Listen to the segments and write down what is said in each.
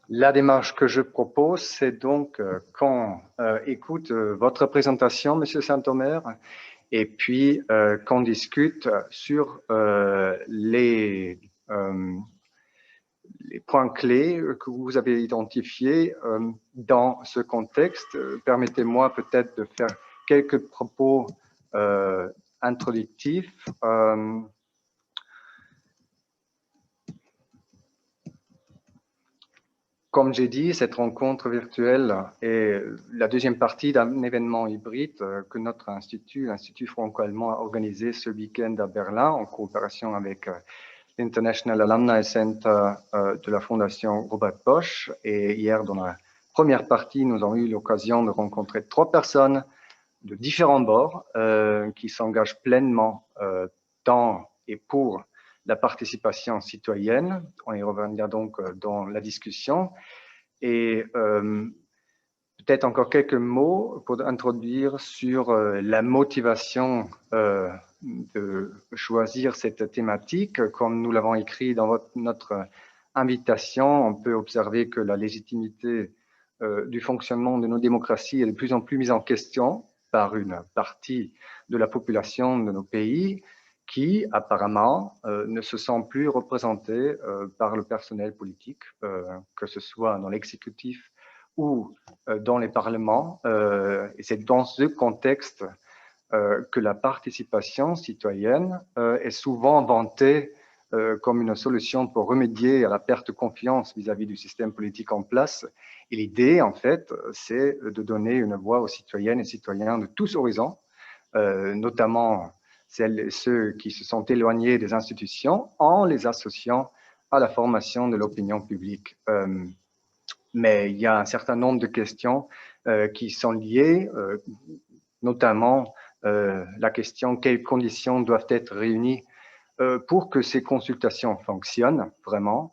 La démarche que je propose, c'est donc qu'on écoute votre présentation, Monsieur Saint-Omer, et puis qu'on discute sur les points clés que vous avez identifiés dans ce contexte. Permettez-moi peut-être de faire quelques propos introductifs. Comme j'ai dit, cette rencontre virtuelle est la deuxième partie d'un événement hybride que notre institut, l'Institut franco-allemand, a organisé ce week-end à Berlin en coopération avec l'International Alumni Center de la Fondation Robert Bosch. Et hier, dans la première partie, nous avons eu l'occasion de rencontrer 3 personnes de différents bords qui s'engagent pleinement dans et pour la participation citoyenne. On y reviendra donc dans la discussion. Et peut-être encore quelques mots pour introduire sur la motivation de choisir cette thématique. Comme nous l'avons écrit dans notre invitation, on peut observer que la légitimité du fonctionnement de nos démocraties est de plus en plus mise en question par une partie de la population de nos pays qui, apparemment, ne se sent plus représentée par le personnel politique, que ce soit dans l'exécutif ou dans les parlements. Et c'est dans ce contexte que la participation citoyenne est souvent vantée comme une solution pour remédier à la perte de confiance vis-à-vis du système politique en place. Et l'idée, en fait, c'est de donner une voix aux citoyennes et citoyens de tous horizons, notamment celles et ceux qui se sont éloignés des institutions, en les associant à la formation de l'opinion publique. Mais il y a un certain nombre de questions qui sont liées, notamment la question quelles conditions doivent être réunies pour que ces consultations fonctionnent vraiment,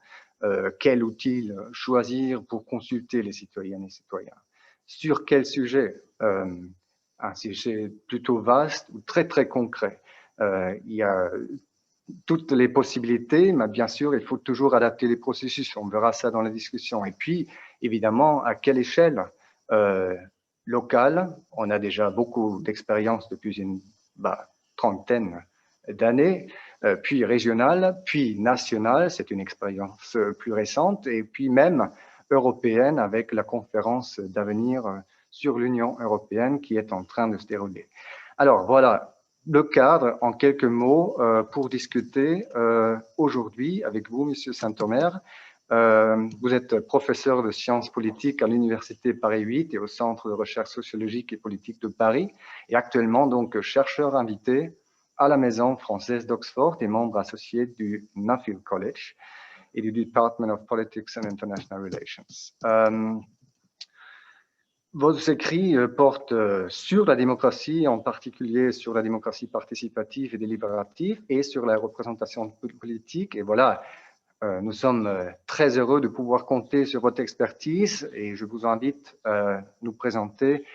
quel outil choisir pour consulter les citoyennes et citoyens, sur quel sujet, un sujet plutôt vaste ou très très concret. Il y a toutes les possibilités, mais bien sûr, il faut toujours adapter les processus. On verra ça dans la discussion. Et puis, évidemment, à quelle échelle locale, on a déjà beaucoup d'expérience depuis une trentaine d'années, puis régionale, puis nationale, c'est une expérience plus récente, et puis même européenne avec la conférence d'avenir sur l'Union européenne qui est en train de se dérouler. Alors voilà, le cadre en quelques mots pour discuter aujourd'hui avec vous, Monsieur Saint-Omer. Vous êtes professeur de sciences politiques à l'Université Paris 8 et au Centre de recherche sociologique et politique de Paris, et actuellement donc chercheur invité à la Maison française d'Oxford et membre associé du Nuffield College et du Department of Politics and International Relations. Vos écrits portent sur la démocratie, en particulier sur la démocratie participative et délibérative et sur la représentation politique. Et voilà, nous sommes très heureux de pouvoir compter sur votre expertise et je vous invite à nous présenter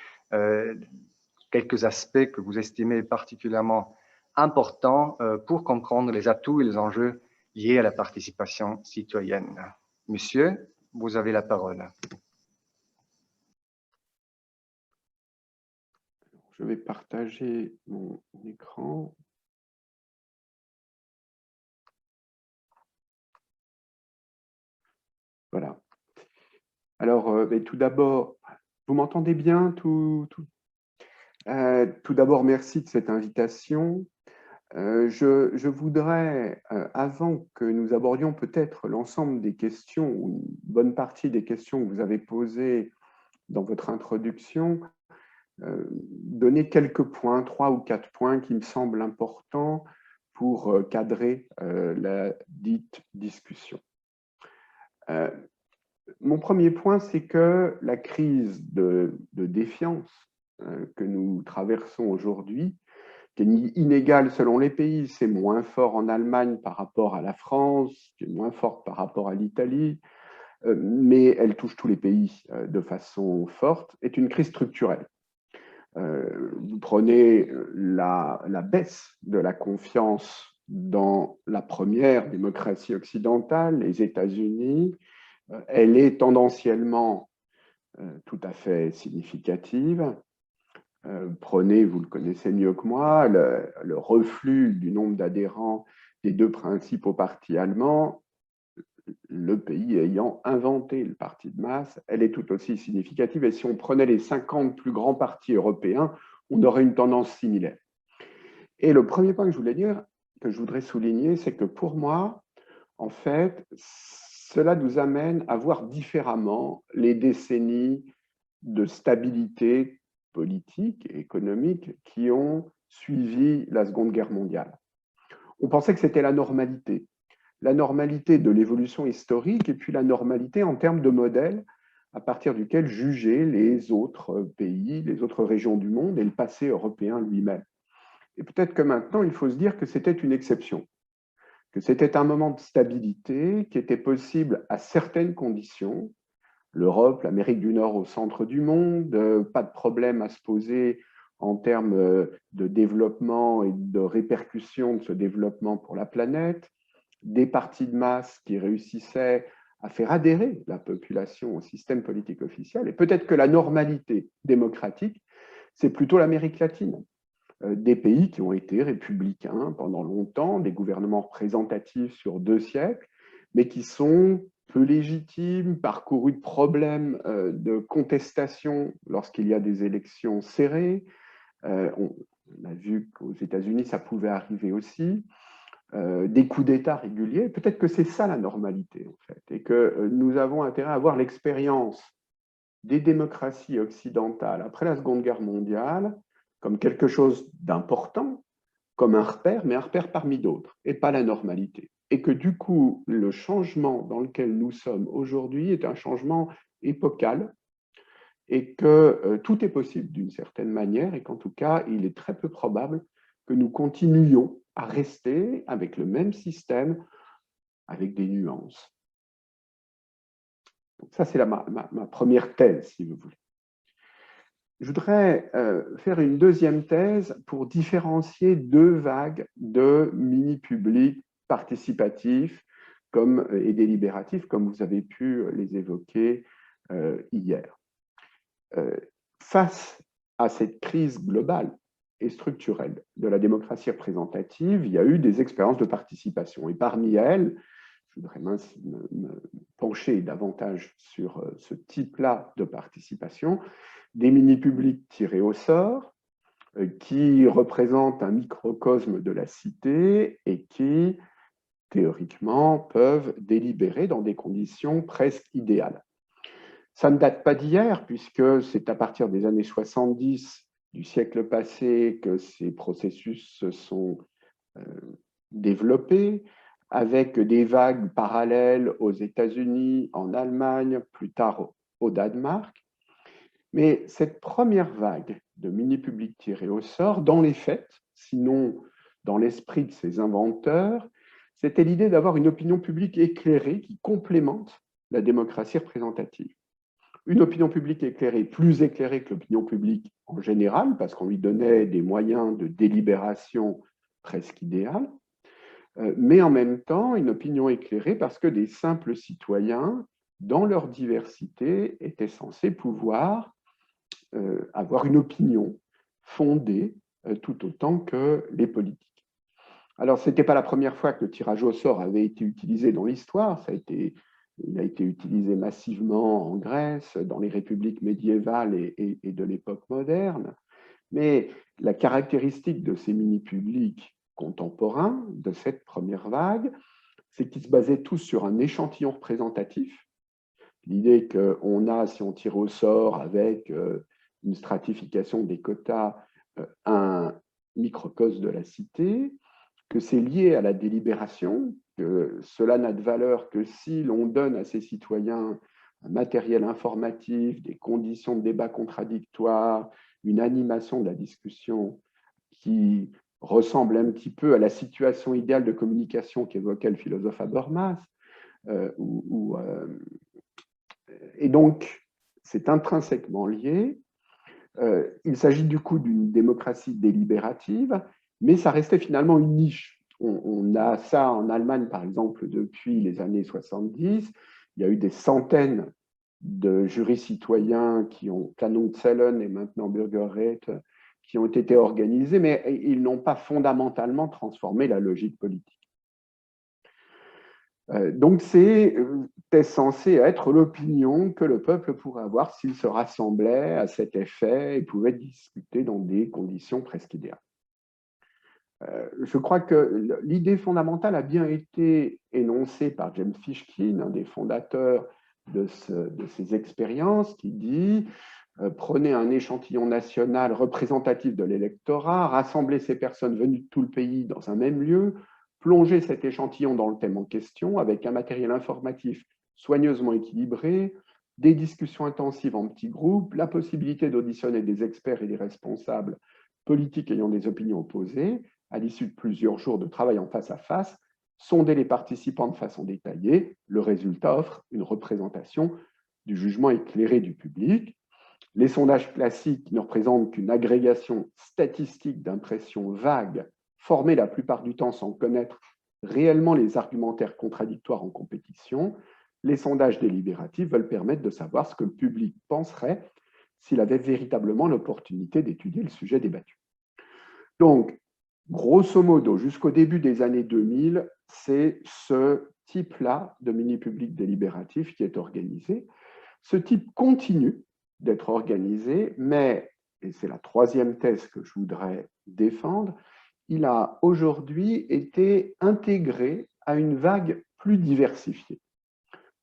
quelques aspects que vous estimez particulièrement importants pour comprendre les atouts et les enjeux liés à la participation citoyenne. Monsieur, vous avez la parole. Je vais partager mon écran. Voilà. Alors, tout d'abord, vous m'entendez bien tout d'abord, merci de cette invitation. Je voudrais, avant que nous abordions peut-être l'ensemble des questions, ou une bonne partie des questions que vous avez posées dans votre introduction, donner quelques points, 3 ou 4 points qui me semblent importants pour cadrer la dite discussion. Mon premier point, c'est que la crise de défiance que nous traversons aujourd'hui, qui est inégale selon les pays, c'est moins fort en Allemagne par rapport à la France, c'est moins fort par rapport à l'Italie, mais elle touche tous les pays de façon forte, est une crise structurelle. Vous prenez la baisse de la confiance dans la première démocratie occidentale, les États-Unis, Elle est tendanciellement tout à fait significative. Prenez, vous le connaissez mieux que moi, le reflux du nombre d'adhérents des deux principaux partis allemands, le pays ayant inventé le parti de masse, elle est tout aussi significative. Et si on prenait les 50 plus grands partis européens, on aurait une tendance similaire. Et le premier point que je voudrais souligner, c'est que pour moi, en fait, cela nous amène à voir différemment les décennies de stabilité politique et économique qui ont suivi la Seconde Guerre mondiale. On pensait que c'était la normalité de l'évolution historique et puis la normalité en termes de modèle à partir duquel juger les autres pays, les autres régions du monde et le passé européen lui-même. Et peut-être que maintenant, il faut se dire que c'était une exception, que c'était un moment de stabilité qui était possible à certaines conditions. L'Europe, l'Amérique du Nord au centre du monde, pas de problème à se poser en termes de développement et de répercussions de ce développement pour la planète, des partis de masse qui réussissaient à faire adhérer la population au système politique officiel. Et peut-être que la normalité démocratique, c'est plutôt l'Amérique latine. Des pays qui ont été républicains pendant longtemps, des gouvernements représentatifs sur 2 siècles, mais qui sont peu légitimes, parcourus de problèmes de contestation lorsqu'il y a des élections serrées. On a vu qu'aux États-Unis, ça pouvait arriver aussi. Des coups d'État réguliers. Peut-être que c'est ça la normalité, en fait, et que nous avons intérêt à avoir l'expérience des démocraties occidentales après la Seconde Guerre mondiale comme quelque chose d'important, comme un repère, mais un repère parmi d'autres, et pas la normalité. Et que du coup, le changement dans lequel nous sommes aujourd'hui est un changement épocal, et que tout est possible d'une certaine manière, et qu'en tout cas, il est très peu probable que nous continuions à rester avec le même système, avec des nuances. Donc ça, c'est ma première thèse, si vous voulez. Je voudrais faire une deuxième thèse pour différencier 2 vagues de mini-publics participatifs et délibératifs, comme vous avez pu les évoquer hier. Face à cette crise globale et structurelle de la démocratie représentative, il y a eu des expériences de participation. Et parmi elles, je voudrais me pencher davantage sur ce type-là de participation, des mini-publics tirés au sort, qui représentent un microcosme de la cité et qui, théoriquement, peuvent délibérer dans des conditions presque idéales. Ça ne date pas d'hier, puisque c'est à partir des années 70 du siècle passé que ces processus se sont développés, avec des vagues parallèles aux États-Unis, en Allemagne, plus tard au Danemark. Mais cette première vague de mini-publics tirés au sort, dans les faits, sinon dans l'esprit de ses inventeurs, c'était l'idée d'avoir une opinion publique éclairée qui complémente la démocratie représentative. Une opinion publique éclairée, plus éclairée que l'opinion publique en général, parce qu'on lui donnait des moyens de délibération presque idéales, mais en même temps une opinion éclairée parce que des simples citoyens, dans leur diversité, étaient censés pouvoir avoir une opinion fondée tout autant que les politiques. Alors, ce n'était pas la première fois que le tirage au sort avait été utilisé dans l'histoire, il a été utilisé massivement en Grèce, dans les républiques médiévales et de l'époque moderne, mais la caractéristique de ces mini-publics contemporains, de cette première vague, c'est qu'ils se basaient tous sur un échantillon représentatif. L'idée qu'on a, si on tire au sort avec une stratification des quotas, un microcosme de la cité, que c'est lié à la délibération, que cela n'a de valeur que si l'on donne à ces citoyens un matériel informatif, des conditions de débat contradictoires, une animation de la discussion qui ressemble un petit peu à la situation idéale de communication qu'évoquait le philosophe Habermas, et donc c'est intrinsèquement lié. Il s'agit du coup d'une démocratie délibérative, mais ça restait finalement une niche. On a ça en Allemagne, par exemple, depuis les années 70. il y a eu des centaines de jurys citoyens qui ont, Kanonzellen et maintenant Bürgerräte, qui ont été organisés, mais ils n'ont pas fondamentalement transformé la logique politique. Donc c'était censé être l'opinion que le peuple pourrait avoir s'il se rassemblait à cet effet et pouvait discuter dans des conditions presque idéales. Je crois que l'idée fondamentale a bien été énoncée par James Fishkin, un des fondateurs de ces expériences, qui dit prenez un échantillon national représentatif de l'électorat, rassemblez ces personnes venues de tout le pays dans un même lieu, plongez cet échantillon dans le thème en question avec un matériel informatif soigneusement équilibré, des discussions intensives en petits groupes, la possibilité d'auditionner des experts et des responsables politiques ayant des opinions opposées, à l'issue de plusieurs jours de travail en face à face, sonder les participants de façon détaillée. Le résultat offre une représentation du jugement éclairé du public. Les sondages classiques ne représentent qu'une agrégation statistique d'impressions vagues, formées la plupart du temps sans connaître réellement les argumentaires contradictoires en compétition. Les sondages délibératifs veulent permettre de savoir ce que le public penserait s'il avait véritablement l'opportunité d'étudier le sujet débattu. Donc, grosso modo, jusqu'au début des années 2000, c'est ce type-là de mini-public délibératif qui est organisé. Ce type continue d'être organisé, mais, et c'est la troisième thèse que je voudrais défendre, il a aujourd'hui été intégré à une vague plus diversifiée,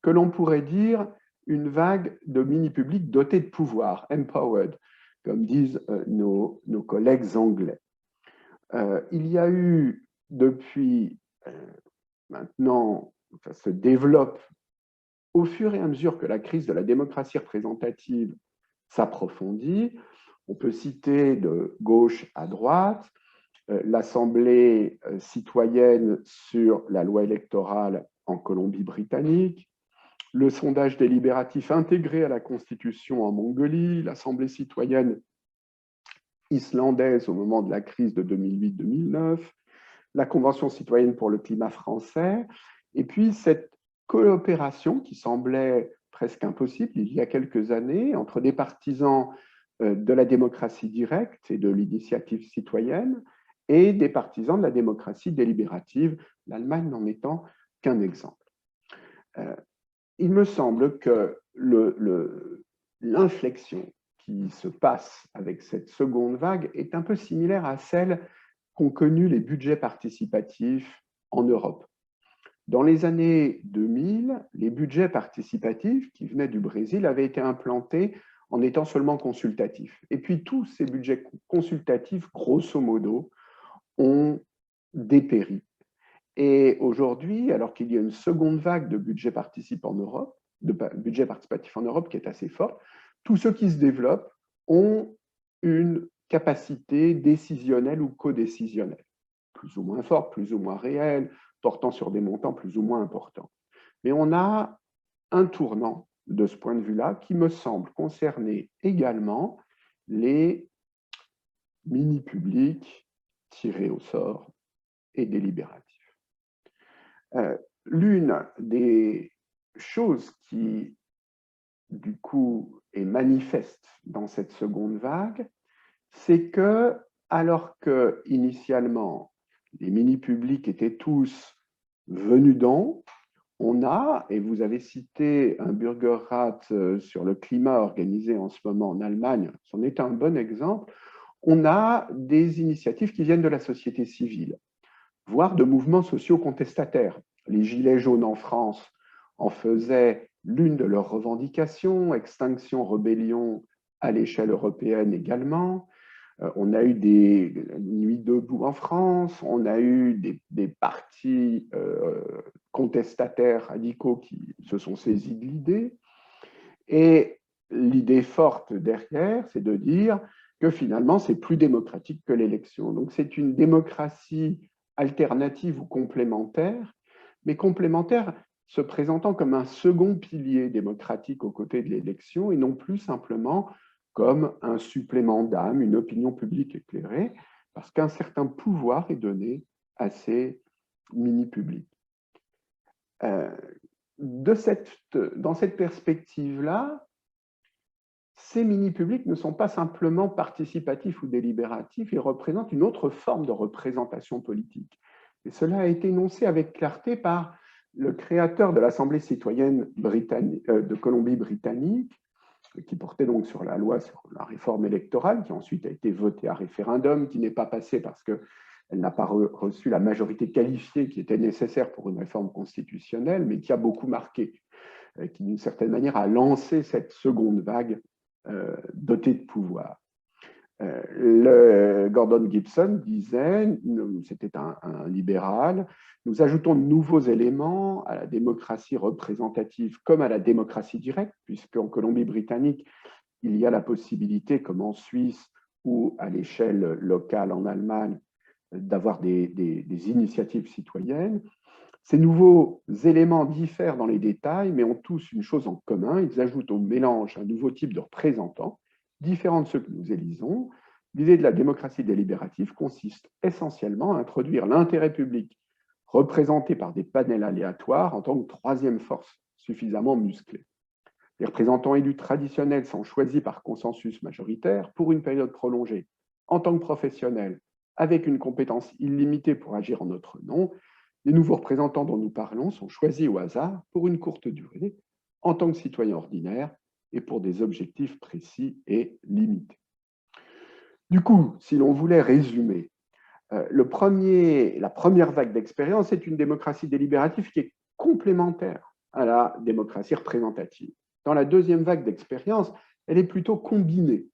que l'on pourrait dire une vague de mini-publics dotés de pouvoir, empowered, comme disent nos collègues anglais. Il y a eu depuis maintenant, ça se développe au fur et à mesure que la crise de la démocratie représentative s'approfondit. On peut citer de gauche à droite l'Assemblée citoyenne sur la loi électorale en Colombie-Britannique, le sondage délibératif intégré à la Constitution en Mongolie, l'Assemblée citoyenne islandaise au moment de la crise de 2008-2009, la Convention citoyenne pour le climat français, et puis cette coopération qui semblait presque impossible il y a quelques années entre des partisans de la démocratie directe et de l'initiative citoyenne et des partisans de la démocratie délibérative, l'Allemagne n'en étant qu'un exemple. Il me semble que l'inflexion qui se passe avec cette seconde vague est un peu similaire à celle qu'ont connue les budgets participatifs en Europe. Dans les années 2000, les budgets participatifs qui venaient du Brésil avaient été implantés en étant seulement consultatifs. Et puis tous ces budgets consultatifs, grosso modo, ont dépéri. Et aujourd'hui, alors qu'il y a une seconde vague de budgets participatifs en Europe, qui est assez forte, tous ceux qui se développent ont une capacité décisionnelle ou codécisionnelle, plus ou moins forte, plus ou moins réelle, portant sur des montants plus ou moins importants. Mais on a un tournant de ce point de vue-là qui me semble concerner également les mini-publics tirés au sort et délibératifs. L'une des choses qui, du coup, est manifeste dans cette seconde vague, c'est que, alors que initialement les mini-publics étaient tous venus d'en, on a, et vous avez cité un Bürgerrat sur le climat organisé en ce moment en Allemagne, c'en est un bon exemple, on a des initiatives qui viennent de la société civile, voire de mouvements sociaux contestataires. Les Gilets jaunes en France en faisaient l'une de leurs revendications, Extinction Rébellion à l'échelle européenne également. On a eu des nuits debout en France, on a eu des partis contestataires radicaux qui se sont saisis de l'idée. Et l'idée forte derrière, c'est de dire que finalement, c'est plus démocratique que l'élection. Donc, c'est une démocratie alternative ou complémentaire, mais complémentaire se présentant comme un second pilier démocratique aux côtés de l'élection et non plus simplement comme un supplément d'âme, une opinion publique éclairée, parce qu'un certain pouvoir est donné à ces mini-publics. dans cette perspective-là, ces mini-publics ne sont pas simplement participatifs ou délibératifs, ils représentent une autre forme de représentation politique. Et cela a été énoncé avec clarté par le créateur de l'Assemblée citoyenne de Colombie-Britannique, qui portait donc sur la loi sur la réforme électorale, qui ensuite a été votée à référendum, qui n'est pas passée parce qu'elle n'a pas reçu la majorité qualifiée qui était nécessaire pour une réforme constitutionnelle, mais qui a beaucoup marqué, qui d'une certaine manière a lancé cette seconde vague dotée de pouvoir. Gordon Gibson disait, c'était un libéral, nous ajoutons de nouveaux éléments à la démocratie représentative comme à la démocratie directe, puisqu'en Colombie-Britannique, il y a la possibilité, comme en Suisse ou à l'échelle locale en Allemagne, d'avoir des initiatives citoyennes. Ces nouveaux éléments diffèrent dans les détails, mais ont tous une chose en commun, ils ajoutent au mélange un nouveau type de représentants, différent de ceux que nous élisons. L'idée de la démocratie délibérative consiste essentiellement à introduire l'intérêt public représenté par des panels aléatoires en tant que troisième force suffisamment musclée. Les représentants élus traditionnels sont choisis par consensus majoritaire pour une période prolongée en tant que professionnels avec une compétence illimitée pour agir en notre nom. Les nouveaux représentants dont nous parlons sont choisis au hasard pour une courte durée en tant que citoyens ordinaires et pour des objectifs précis et limités. Du coup, si l'on voulait résumer, la première vague d'expérience est une démocratie délibérative qui est complémentaire à la démocratie représentative. Dans la deuxième vague d'expérience, elle est plutôt combinée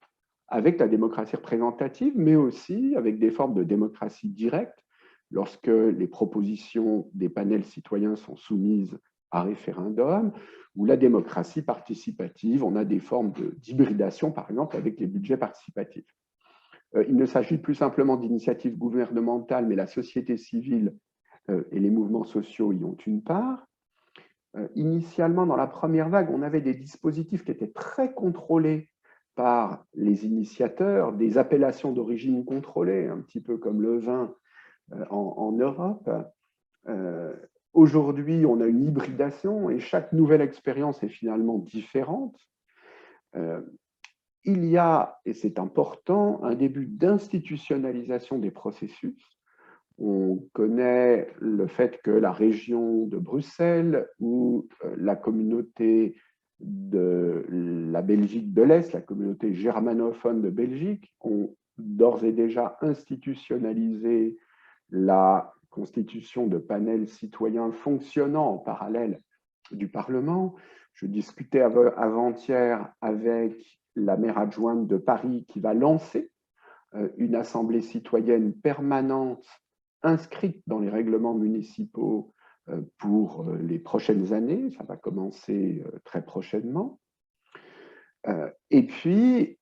avec la démocratie représentative, mais aussi avec des formes de démocratie directe, lorsque les propositions des panels citoyens sont soumises à référendum, ou la démocratie participative, on a des formes d'hybridation, par exemple, avec les budgets participatifs. Il ne s'agit plus simplement d'initiatives gouvernementales, mais la société civile et les mouvements sociaux y ont une part. Initialement, dans la première vague, on avait des dispositifs qui étaient très contrôlés par les initiateurs, des appellations d'origine contrôlée, un petit peu comme le vin en Europe. Aujourd'hui, on a une hybridation et chaque nouvelle expérience est finalement différente. Il y a, et c'est important, un début d'institutionnalisation des processus. On connaît le fait que la région de Bruxelles ou la communauté de la Belgique de l'Est, la communauté germanophone de Belgique, ont d'ores et déjà institutionnalisé la constitution de panels citoyens fonctionnant en parallèle du Parlement. Je discutais avant-hier avec la maire adjointe de Paris qui va lancer une assemblée citoyenne permanente inscrite dans les règlements municipaux pour les prochaines années. Ça va commencer très prochainement. Et puis,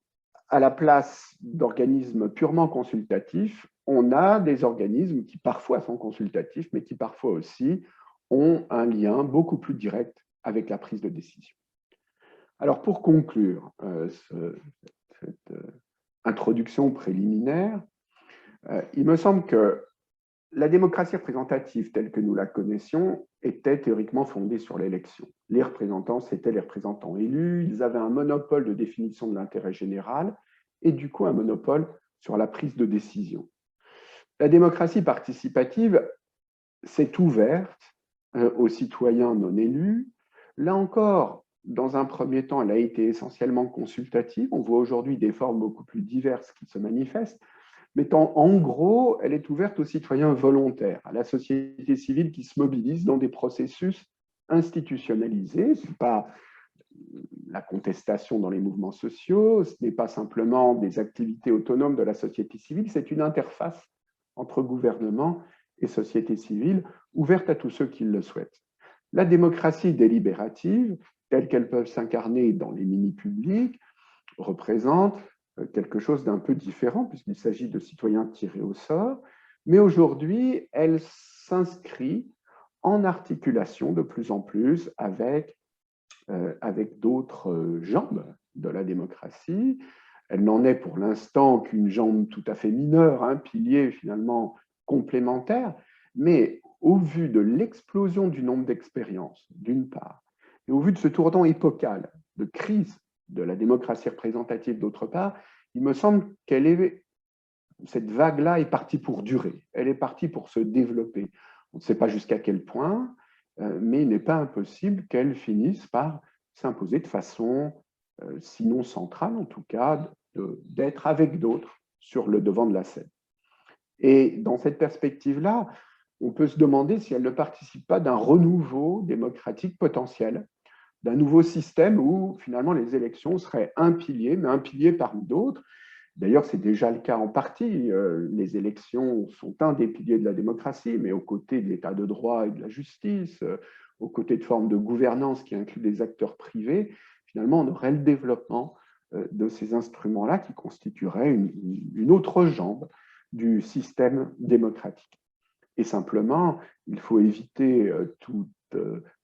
à la place d'organismes purement consultatifs, on a des organismes qui parfois sont consultatifs, mais qui parfois aussi ont un lien beaucoup plus direct avec la prise de décision. Alors, pour conclure cette introduction préliminaire, il me semble que la démocratie représentative telle que nous la connaissions était théoriquement fondée sur l'élection. Les représentants, c'étaient les représentants élus, ils avaient un monopole de définition de l'intérêt général et du coup un monopole sur la prise de décision. La démocratie participative s'est ouverte aux citoyens non élus. Là encore, dans un premier temps, elle a été essentiellement consultative. On voit aujourd'hui des formes beaucoup plus diverses qui se manifestent. Mais en gros, elle est ouverte aux citoyens volontaires, à la société civile qui se mobilise dans des processus institutionnalisés. Ce n'est pas la contestation dans les mouvements sociaux, ce n'est pas simplement des activités autonomes de la société civile, c'est une interface entre gouvernement et société civile ouverte à tous ceux qui le souhaitent. La démocratie délibérative, telle qu'elle peut s'incarner dans les mini-publics, représente quelque chose d'un peu différent, puisqu'il s'agit de citoyens tirés au sort, mais aujourd'hui, elle s'inscrit en articulation de plus en plus avec d'autres jambes de la démocratie. Elle n'en est pour l'instant qu'une jambe tout à fait mineure, un pilier finalement complémentaire, mais au vu de l'explosion du nombre d'expériences, d'une part, et au vu de ce tournant épocal de crise de la démocratie représentative, d'autre part, il me semble cette vague-là est partie pour durer, elle est partie pour se développer. On ne sait pas jusqu'à quel point, mais il n'est pas impossible qu'elle finisse par s'imposer de façon, sinon centrale en tout cas, d'être avec d'autres sur le devant de la scène. Et dans cette perspective-là, on peut se demander si elle ne participe pas d'un renouveau démocratique potentiel, d'un nouveau système où finalement les élections seraient un pilier, mais un pilier parmi d'autres. D'ailleurs, c'est déjà le cas en partie. Les élections sont un des piliers de la démocratie, mais aux côtés de l'état de droit et de la justice, aux côtés de formes de gouvernance qui incluent des acteurs privés, finalement, on aurait le développement de ces instruments-là qui constitueraient une autre jambe du système démocratique. Et simplement, il faut éviter toute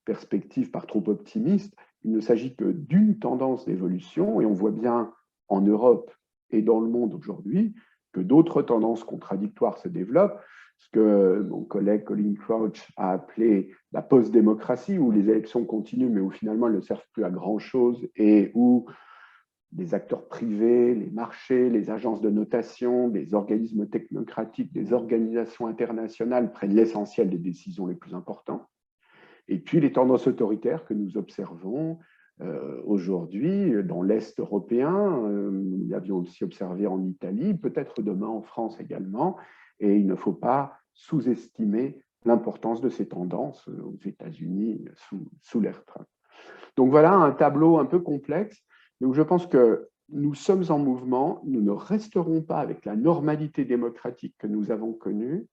perspective par trop optimiste. Il ne s'agit que d'une tendance d'évolution, et on voit bien en Europe et dans le monde aujourd'hui que d'autres tendances contradictoires se développent, ce que mon collègue Colin Crouch a appelé la post-démocratie, où les élections continuent, mais où finalement elles ne servent plus à grand-chose et où des acteurs privés, les marchés, les agences de notation, des organismes technocratiques, des organisations internationales prennent l'essentiel des décisions les plus importantes. Et puis les tendances autoritaires que nous observons aujourd'hui dans l'Est européen, nous l'avions aussi observé en Italie, peut-être demain en France également, et il ne faut pas sous-estimer l'importance de ces tendances aux États-Unis sous l'ère Trump. Donc voilà un tableau un peu complexe, mais où je pense que nous sommes en mouvement, nous ne resterons pas avec la normalité démocratique que nous avons connue,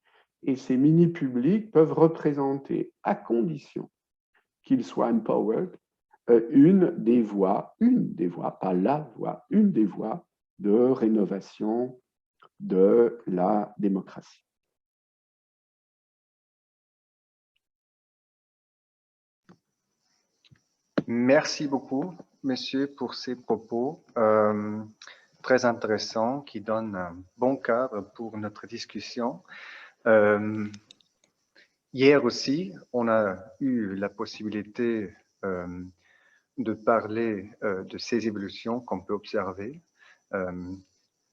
et ces mini-publics peuvent représenter, à condition qu'ils soient empowered, une des voies, pas la voie, une des voies de rénovation de la démocratie. Merci beaucoup, monsieur, pour ces propos très intéressants qui donnent un bon cadre pour notre discussion. Hier aussi, on a eu la possibilité de parler de ces évolutions qu'on peut observer.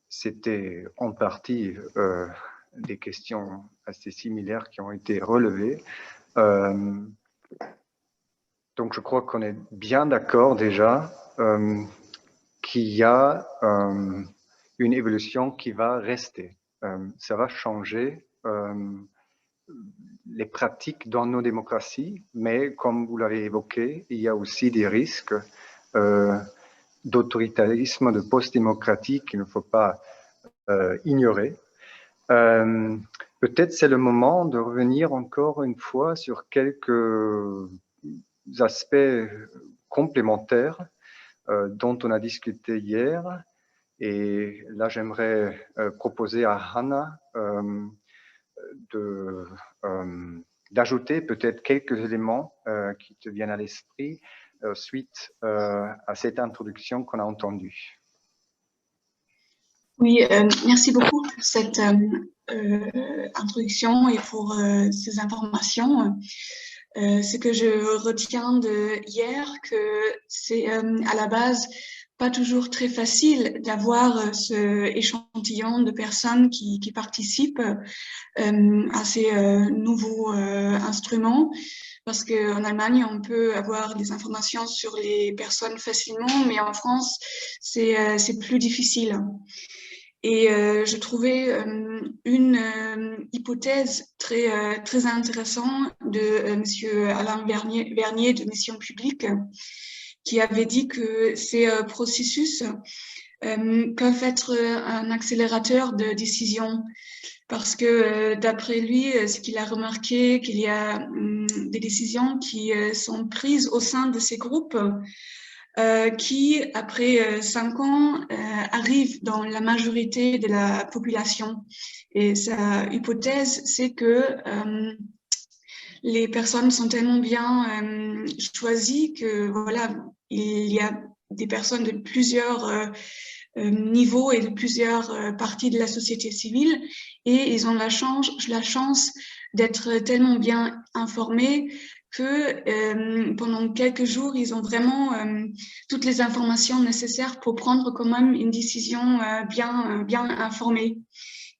C'était en partie des questions assez similaires qui ont été relevées. Donc, je crois qu'on est bien d'accord déjà qu'il y a une évolution qui va rester. Ça va changer les pratiques dans nos démocraties, mais comme vous l'avez évoqué, il y a aussi des risques d'autoritarisme, de post-démocratique qu'il ne faut pas ignorer. Peut-être c'est le moment de revenir encore une fois sur quelques aspects complémentaires dont on a discuté hier. Et là, j'aimerais proposer à Hannah d'ajouter peut-être quelques éléments qui te viennent à l'esprit suite à cette introduction qu'on a entendue. Oui, merci beaucoup pour cette introduction et pour ces informations. Ce que je retiens de hier, que c'est à la base pas toujours très facile d'avoir ce échantillon de personnes qui participent à ces nouveaux instruments, parce qu'en Allemagne, on peut avoir des informations sur les personnes facilement, mais en France, c'est plus difficile. Et je trouvais une hypothèse très intéressante de Monsieur Alain Vernier de Mission Publique, qui avait dit que ces processus peuvent être un accélérateur de décision, parce que d'après lui, ce qu'il a remarqué, qu'il y a des décisions qui sont prises au sein de ces groupes qui, après 5 ans, arrivent dans la majorité de la population. Et sa hypothèse, c'est que les personnes sont tellement bien choisies que voilà, il y a des personnes de plusieurs niveaux et de plusieurs parties de la société civile, et ils ont la chance d'être tellement bien informés que pendant quelques jours, ils ont vraiment toutes les informations nécessaires pour prendre quand même une décision bien informée.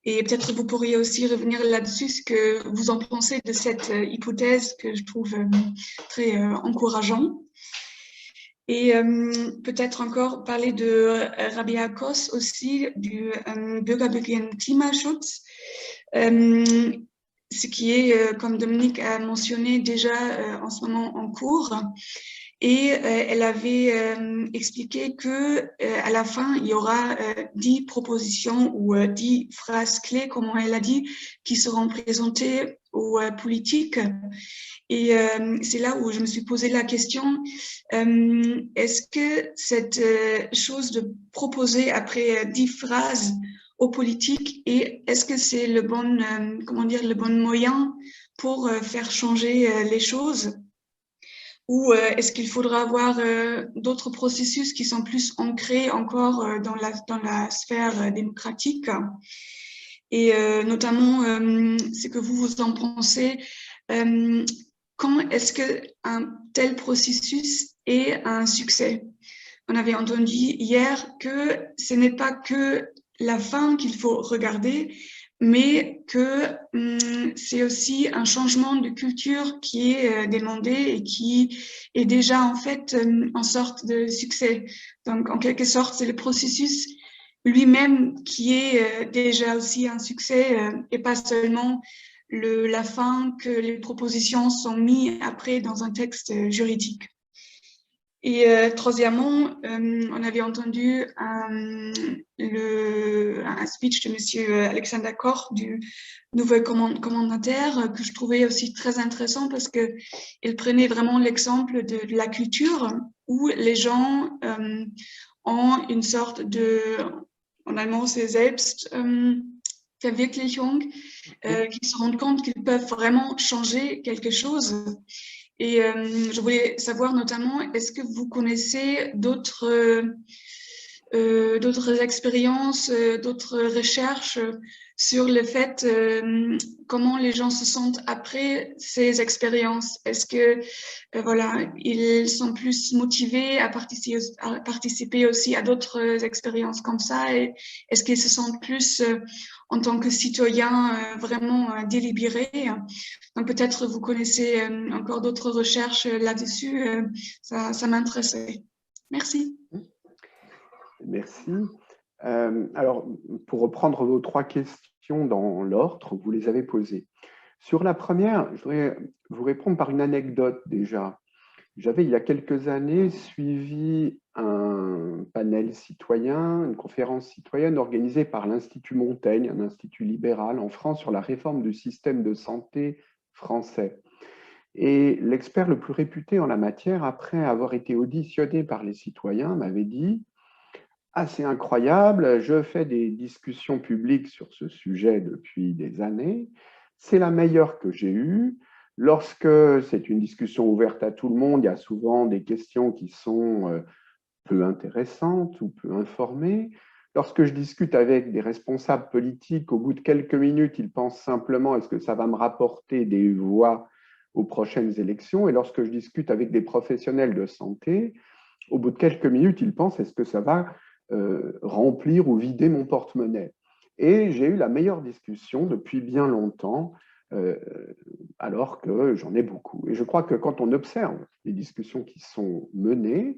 Et peut-être vous pourriez aussi revenir là-dessus, ce que vous en pensez de cette hypothèse que je trouve très encourageante. Et peut-être encore parler de Rabia Kos aussi, du Bürgerbeginn Klimaschutz, ce qui est, comme Dominique a mentionné, déjà en ce moment en cours. Et elle avait expliqué que à la fin, il y aura 10 propositions ou 10 phrases clés, comme elle a dit, qui seront présentées aux politiques. Et c'est là où je me suis posé la question, est-ce que cette chose de proposer après 10 phrases aux politiques, et est-ce que c'est le bon, le bon moyen pour faire changer les choses? Ou est-ce qu'il faudra avoir d'autres processus qui sont plus ancrés encore dans la sphère démocratique? Et notamment, ce que vous en pensez, quand est-ce qu'un tel processus est un succès? On avait entendu hier que ce n'est pas que la fin qu'il faut regarder, mais que c'est aussi un changement de culture qui est demandé et qui est déjà en fait en sorte de succès. Donc en quelque sorte, c'est le processus lui-même qui est déjà aussi un succès et pas seulement la fin que les propositions sont mises après dans un texte juridique. Et troisièmement, on avait entendu un speech de Monsieur Alexander Koch, du nouveau commentaire, que je trouvais aussi très intéressant parce qu'il prenait vraiment l'exemple de la culture où les gens ont une sorte de, en allemand c'est Selbstverwirklichung, qui se rendent compte qu'ils peuvent vraiment changer quelque chose. Et je voulais savoir notamment, est-ce que vous connaissez d'autres expériences, d'autres recherches sur le fait comment les gens se sentent après ces expériences? Est-ce que voilà, ils sont plus motivés à participer aussi à d'autres expériences comme ça? Et est-ce qu'ils se sentent plus en tant que citoyens vraiment délibérés? Donc peut-être vous connaissez encore d'autres recherches là-dessus, ça m'intéressait. Merci. Merci. Alors, pour reprendre vos 3 questions dans l'ordre, vous les avez posées. Sur la première, je voudrais vous répondre par une anecdote déjà. J'avais, il y a quelques années, suivi un panel citoyen, une conférence citoyenne organisée par l'Institut Montaigne, un institut libéral en France, sur la réforme du système de santé français. Et l'expert le plus réputé en la matière, après avoir été auditionné par les citoyens, m'avait dit « Assez incroyable, je fais des discussions publiques sur ce sujet depuis des années, c'est la meilleure que j'ai eue. Lorsque c'est une discussion ouverte à tout le monde, il y a souvent des questions qui sont peu intéressantes ou peu informées. Lorsque je discute avec des responsables politiques, au bout de quelques minutes, ils pensent simplement « est-ce que ça va me rapporter des voix aux prochaines élections ?» Et lorsque je discute avec des professionnels de santé, au bout de quelques minutes, ils pensent « est-ce que ça va remplir ou vider mon porte-monnaie ?» Et j'ai eu la meilleure discussion depuis bien longtemps, alors que j'en ai beaucoup. Et je crois que quand on observe les discussions qui sont menées,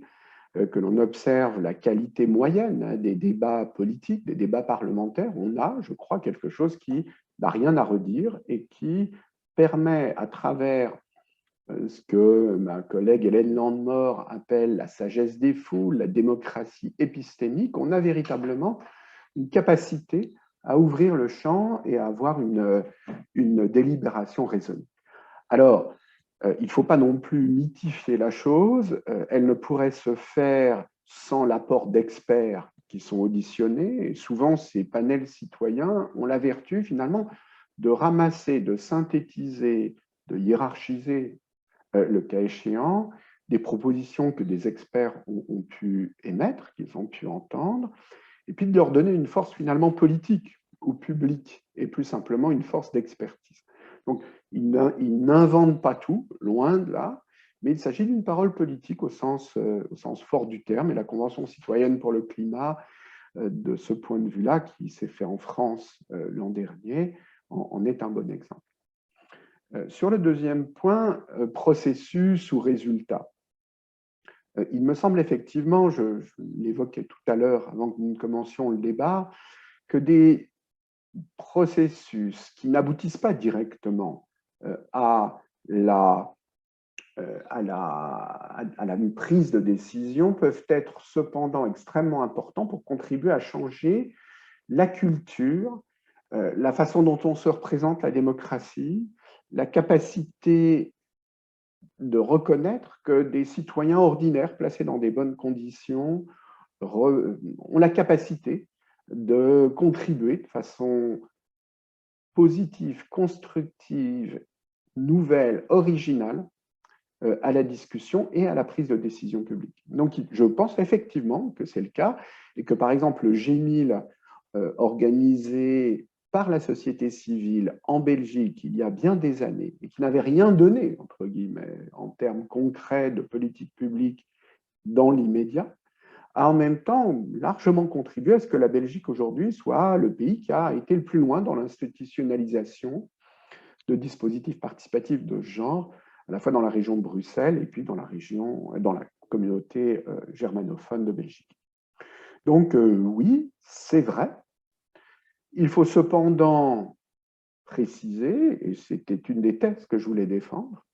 que l'on observe la qualité moyenne des débats politiques, des débats parlementaires, on a, je crois, quelque chose qui n'a rien à redire et qui permet, à travers ce que ma collègue Hélène Landemort appelle la sagesse des foules, la démocratie épistémique, on a véritablement une capacité à ouvrir le champ et à avoir une délibération raisonnée. Alors, il ne faut pas non plus mythifier la chose, elle ne pourrait se faire sans l'apport d'experts qui sont auditionnés, et souvent ces panels citoyens ont la vertu finalement de ramasser, de synthétiser, de hiérarchiser, le cas échéant, des propositions que des experts ont pu émettre, qu'ils ont pu entendre, et puis de leur donner une force finalement politique ou publique, et plus simplement une force d'expertise. Donc, Il n'invente pas tout, loin de là, mais il s'agit d'une parole politique au sens fort du terme. Et la Convention citoyenne pour le climat, de ce point de vue-là, qui s'est fait en France l'an dernier, en est un bon exemple. Sur le deuxième point, processus ou résultat. Il me semble effectivement, je l'évoquais tout à l'heure avant que nous commencions le débat, que des processus qui n'aboutissent pas directement à la prise de décision peuvent être cependant extrêmement importants pour contribuer à changer la culture, la façon dont on se représente la démocratie, la capacité de reconnaître que des citoyens ordinaires placés dans des bonnes conditions ont la capacité de contribuer de façon positive, constructive, nouvelle, originale à la discussion et à la prise de décision publique. Donc, je pense effectivement que c'est le cas et que, par exemple, le G1000 organisé par la société civile en Belgique il y a bien des années et qui n'avait rien donné, entre guillemets, en termes concrets de politique publique dans l'immédiat, a en même temps largement contribué à ce que la Belgique aujourd'hui soit le pays qui a été le plus loin dans l'institutionnalisation de dispositifs participatifs de ce genre, à la fois dans la région de Bruxelles et puis dans la communauté germanophone de Belgique. Donc oui, c'est vrai. Il faut cependant préciser, et c'était une des thèses que je voulais défendre,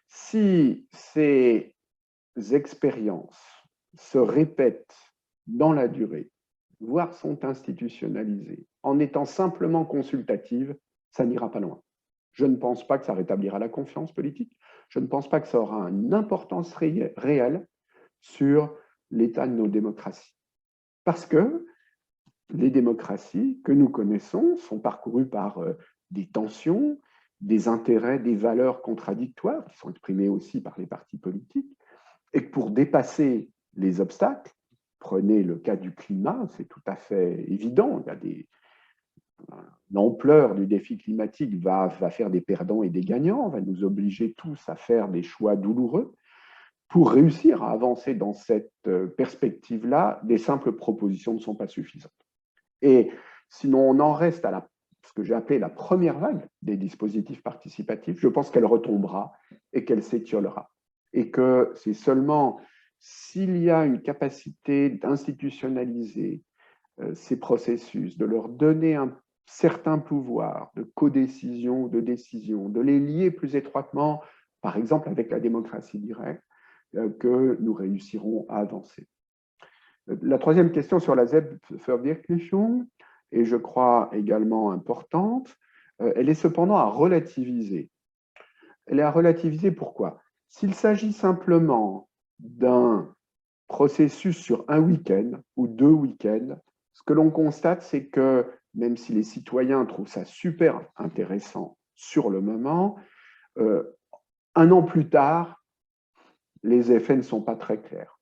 si ces expériences se répètent dans la durée, voire sont institutionnalisées, en étant simplement consultatives, ça n'ira pas loin. Je ne pense pas que ça rétablira la confiance politique. Je ne pense pas que ça aura une importance réelle sur l'état de nos démocraties. Parce que les démocraties que nous connaissons sont parcourues par des tensions, des intérêts, des valeurs contradictoires qui sont exprimées aussi par les partis politiques, et que pour dépasser les obstacles, prenez le cas du climat, c'est tout à fait évident, l'ampleur du défi climatique va faire des perdants et des gagnants, va nous obliger tous à faire des choix douloureux. Pour réussir à avancer dans cette perspective-là, des simples propositions ne sont pas suffisantes. Et sinon, on en reste à ce que j'ai appelé la première vague des dispositifs participatifs. Je pense qu'elle retombera et qu'elle s'étiolera. Et que c'est seulement s'il y a une capacité d'institutionnaliser ces processus, de leur donner un certain pouvoir de codécision ou de décision, de les lier plus étroitement, par exemple avec la démocratie directe, que nous réussirons à avancer. La troisième question sur la Selbstverwirklichung est, je crois, également importante. Elle est cependant à relativiser. Elle est à relativiser pourquoi? S'il s'agit simplement d'un processus sur un week-end ou 2 week-ends, ce que l'on constate, c'est que même si les citoyens trouvent ça super intéressant sur le moment, un an plus tard, les effets ne sont pas très clairs.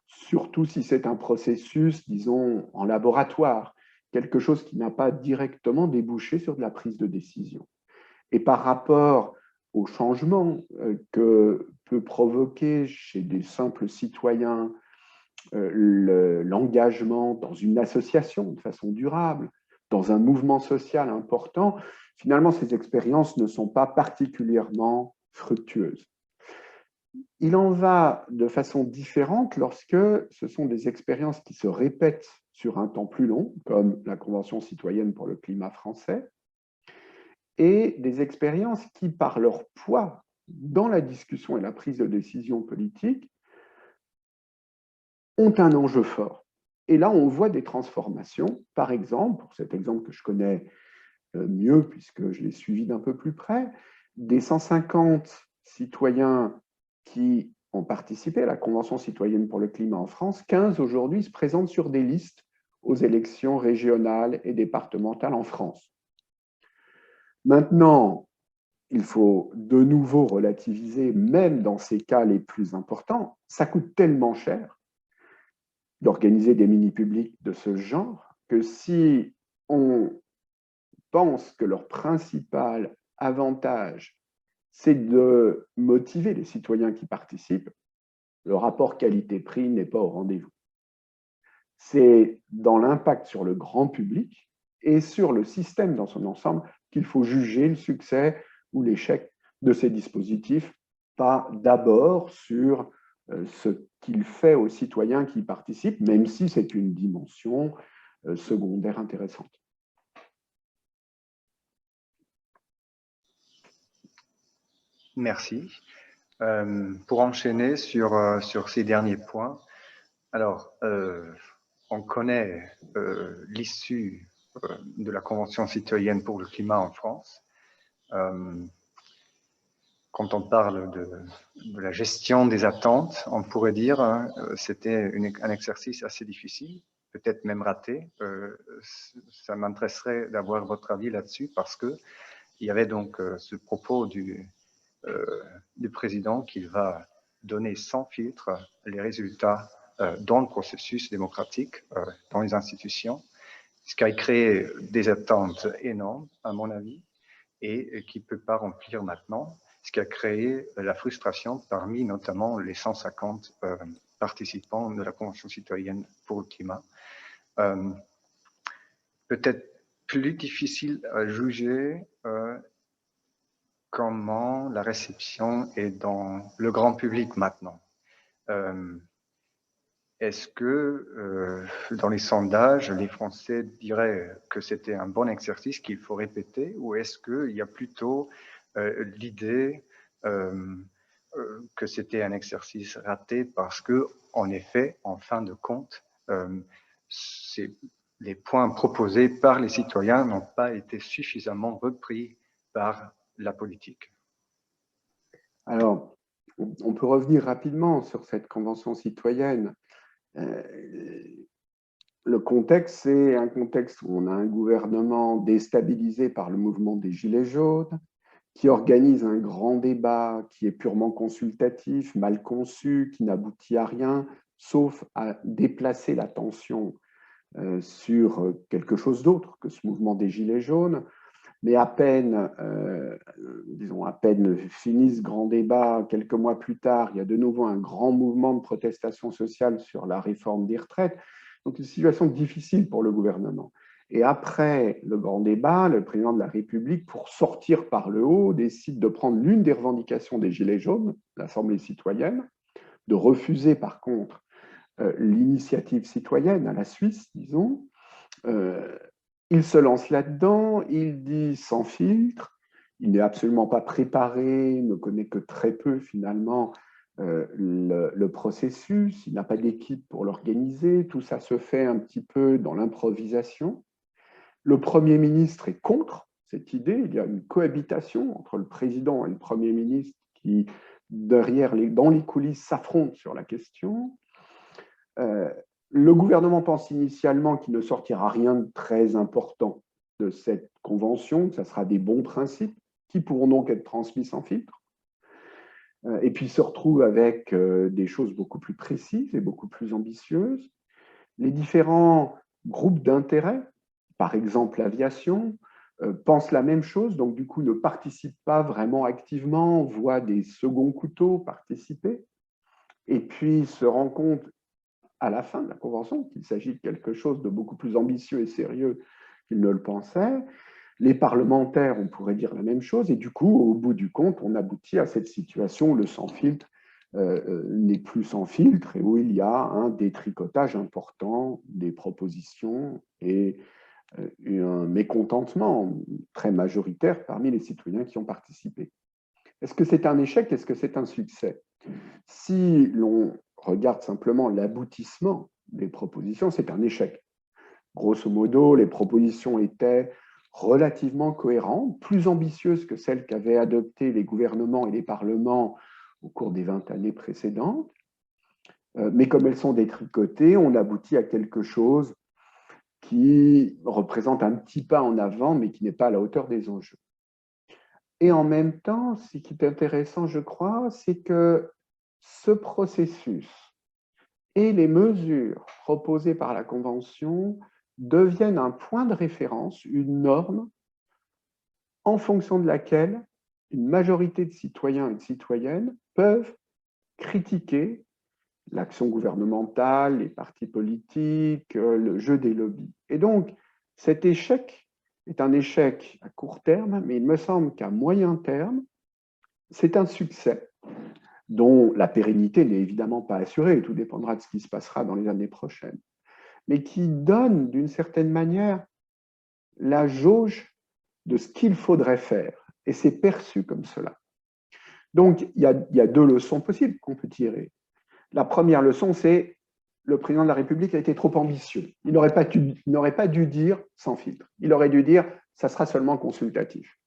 Surtout si c'est un processus, disons, en laboratoire, quelque chose qui n'a pas directement débouché sur de la prise de décision. Et par rapport au changement que peut provoquer chez des simples citoyens l'engagement dans une association de façon durable, dans un mouvement social important, finalement, ces expériences ne sont pas particulièrement fructueuses. Il en va de façon différente lorsque ce sont des expériences qui se répètent sur un temps plus long, comme la Convention citoyenne pour le climat français, et des expériences qui, par leur poids dans la discussion et la prise de décision politique, ont un enjeu fort. Et là, on voit des transformations. Par exemple, pour cet exemple que je connais mieux, puisque je l'ai suivi d'un peu plus près, des 150 citoyens qui ont participé à la Convention citoyenne pour le climat en France, 15 aujourd'hui se présentent sur des listes aux élections régionales et départementales en France. Maintenant, il faut de nouveau relativiser, même dans ces cas les plus importants, ça coûte tellement cher d'organiser des mini-publics de ce genre que si on pense que leur principal avantage c'est de motiver les citoyens qui participent. Le rapport qualité-prix n'est pas au rendez-vous. C'est dans l'impact sur le grand public et sur le système dans son ensemble qu'il faut juger le succès ou l'échec de ces dispositifs, pas d'abord sur ce qu'il fait aux citoyens qui y participent, même si c'est une dimension secondaire intéressante. Merci. Pour enchaîner sur ces derniers points, alors, on connaît l'issue de la Convention citoyenne pour le climat en France. Quand on parle de la gestion des attentes, on pourrait dire c'était un exercice assez difficile, peut-être même raté. Ça m'intéresserait d'avoir votre avis là-dessus parce que il y avait donc ce propos du président qu'il va donner sans filtre les résultats dans le processus démocratique, dans les institutions, ce qui a créé des attentes énormes, à mon avis, et qui ne peut pas remplir maintenant, ce qui a créé la frustration parmi notamment les 150 participants de la Convention citoyenne pour le climat. Peut-être plus difficile à juger comment la réception est dans le grand public maintenant. Est-ce que dans les sondages, les Français diraient que c'était un bon exercice qu'il faut répéter, ou est-ce qu'il y a plutôt l'idée que c'était un exercice raté parce que, en effet, en fin de compte, les points proposés par les citoyens n'ont pas été suffisamment repris par la politique? Alors, on peut revenir rapidement sur cette convention citoyenne. Le contexte, c'est un contexte où on a un gouvernement déstabilisé par le mouvement des Gilets jaunes, qui organise un grand débat qui est purement consultatif, mal conçu, qui n'aboutit à rien, sauf à déplacer l'attention sur quelque chose d'autre que ce mouvement des Gilets jaunes. Mais à peine, à peine fini ce grand débat, quelques mois plus tard, il y a de nouveau un grand mouvement de protestation sociale sur la réforme des retraites. Donc, une situation difficile pour le gouvernement. Et après le grand débat, le président de la République, pour sortir par le haut, décide de prendre l'une des revendications des Gilets jaunes, l'Assemblée citoyenne, de refuser par contre l'initiative citoyenne à la Suisse, disons. Il se lance là-dedans, il dit sans filtre, il n'est absolument pas préparé, ne connaît que très peu finalement le processus, il n'a pas d'équipe pour l'organiser, tout ça se fait un petit peu dans l'improvisation. Le Premier ministre est contre cette idée, il y a une cohabitation entre le président et le Premier ministre qui, dans les coulisses, s'affrontent sur la question. Le gouvernement pense initialement qu'il ne sortira rien de très important de cette convention, que ce sera des bons principes qui pourront donc être transmis sans filtre. Et puis il se retrouve avec des choses beaucoup plus précises et beaucoup plus ambitieuses. Les différents groupes d'intérêt, par exemple l'aviation, pensent la même chose, donc du coup ne participent pas vraiment activement, voient des seconds couteaux participer, et puis se rend compte à la fin de la convention qu'il s'agit de quelque chose de beaucoup plus ambitieux et sérieux qu'ils ne le pensaient. Les parlementaires, on pourrait dire la même chose, et du coup, au bout du compte, on aboutit à cette situation où le sans filtre n'est plus sans filtre et où il y a un détricotage important des propositions et un mécontentement très majoritaire parmi les citoyens qui ont participé. Est-ce que c'est un échec? Est-ce que c'est un succès? Si l'on regarde simplement l'aboutissement des propositions, c'est un échec. Grosso modo, les propositions étaient relativement cohérentes, plus ambitieuses que celles qu'avaient adoptées les gouvernements et les parlements au cours des 20 années précédentes. Mais comme elles sont détricotées, on aboutit à quelque chose qui représente un petit pas en avant, mais qui n'est pas à la hauteur des enjeux. Et en même temps, ce qui est intéressant, je crois, c'est que ce processus et les mesures proposées par la Convention deviennent un point de référence, une norme, en fonction de laquelle une majorité de citoyens et de citoyennes peuvent critiquer l'action gouvernementale, les partis politiques, le jeu des lobbies. Et donc, cet échec est un échec à court terme, mais il me semble qu'à moyen terme, c'est un succès dont la pérennité n'est évidemment pas assurée, tout dépendra de ce qui se passera dans les années prochaines, mais qui donne d'une certaine manière la jauge de ce qu'il faudrait faire. Et c'est perçu comme cela. Donc, il y a deux leçons possibles qu'on peut tirer. La première leçon, c'est le président de la République a été trop ambitieux. Il n'aurait pas dû dire sans filtre. Il aurait dû dire ça sera seulement consultatif.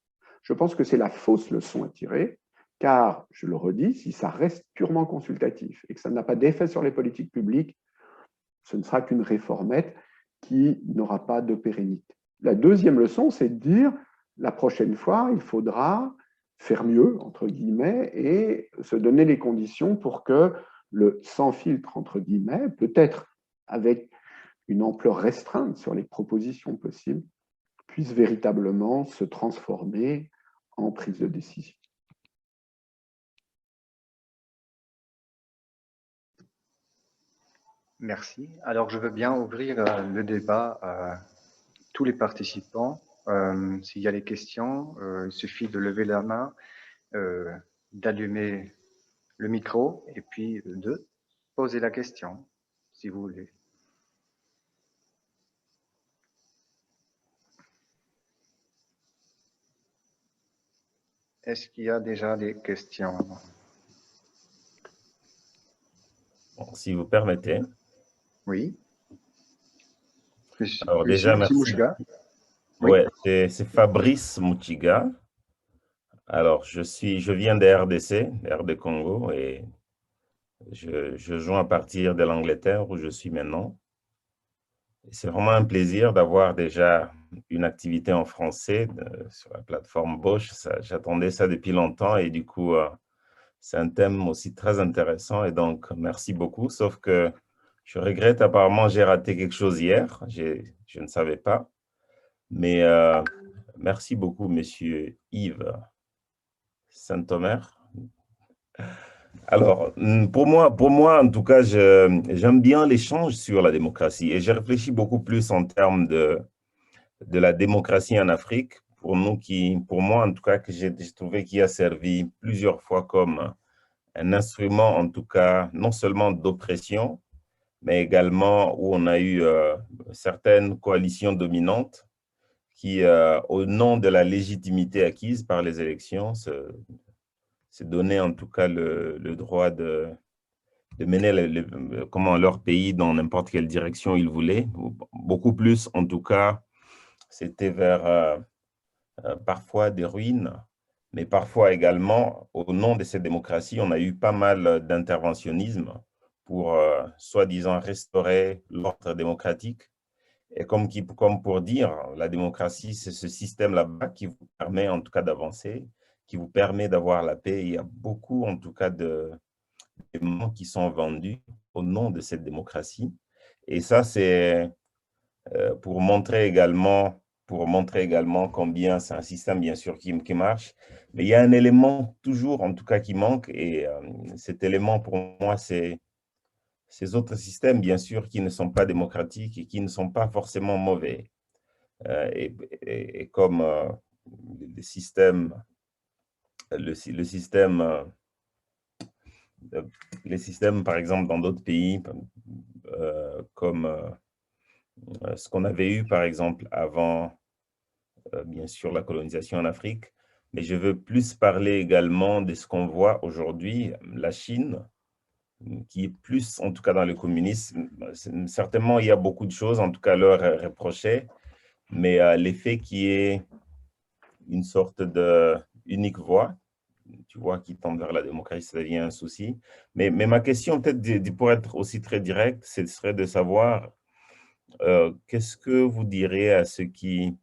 Je pense que c'est la fausse leçon à tirer, car, je le redis, si ça reste purement consultatif et que ça n'a pas d'effet sur les politiques publiques, ce ne sera qu'une réformette qui n'aura pas de pérennité. La deuxième leçon, c'est de dire la prochaine fois, il faudra faire mieux, entre guillemets, et se donner les conditions pour que le sans filtre, entre guillemets, peut-être avec une ampleur restreinte sur les propositions possibles, puisse véritablement se transformer en prise de décision. Merci. Alors, je veux bien ouvrir le débat à tous les participants. S'il y a des questions, il suffit de lever la main, d'allumer le micro et puis de poser la question, si vous voulez. Est-ce qu'il y a déjà des questions? Bon, si vous permettez. Oui. Alors déjà, merci. Moutiga. Oui. Ouais, c'est Fabrice Moutiga. Alors, je viens de RDC, RD Congo, et je joins à partir de l'Angleterre où je suis maintenant. C'est vraiment un plaisir d'avoir déjà une activité en français sur la plateforme Bosch. J'attendais ça depuis longtemps et du coup, c'est un thème aussi très intéressant et donc merci beaucoup. Sauf que je regrette, apparemment, j'ai raté quelque chose hier. Je ne savais pas. Mais merci beaucoup, monsieur Yves Saint-Omer. Alors, pour moi, en tout cas, j'aime bien l'échange sur la démocratie et j'ai réfléchi beaucoup plus en termes de la démocratie en Afrique. Pour moi, en tout cas, que j'ai trouvé qu'il a servi plusieurs fois comme un instrument, en tout cas, non seulement d'oppression, mais également où on a eu certaines coalitions dominantes qui, au nom de la légitimité acquise par les élections, se donnaient en tout cas le droit de mener leur pays dans n'importe quelle direction ils voulaient. Beaucoup plus, en tout cas, c'était vers parfois des ruines, mais parfois également, au nom de cette démocratie, on a eu pas mal d'interventionnisme pour, soi-disant, restaurer l'ordre démocratique. Et comme pour dire, la démocratie, c'est ce système là-bas qui vous permet en tout cas d'avancer, qui vous permet d'avoir la paix. Il y a beaucoup, en tout cas, d'éléments qui sont vendus au nom de cette démocratie. Et ça, c'est pour montrer également combien c'est un système, bien sûr, qui marche. Mais il y a un élément toujours, en tout cas, qui manque. Et cet élément, pour moi, c'est ces autres systèmes, bien sûr, qui ne sont pas démocratiques et qui ne sont pas forcément mauvais. Et comme le système, par exemple, dans d'autres pays, comme ce qu'on avait eu, par exemple, avant, bien sûr, la colonisation en Afrique. Mais je veux plus parler également de ce qu'on voit aujourd'hui, la Chine, qui est plus, en tout cas, dans le communisme. Certainement, il y a beaucoup de choses, en tout cas, leur reprocher, mais l'effet qui est une sorte d'unique voie, tu vois, qui tend vers la démocratie, ça devient un souci. Mais ma question, peut-être, pour être aussi très direct, ce serait de savoir qu'est-ce que vous direz à ceux qui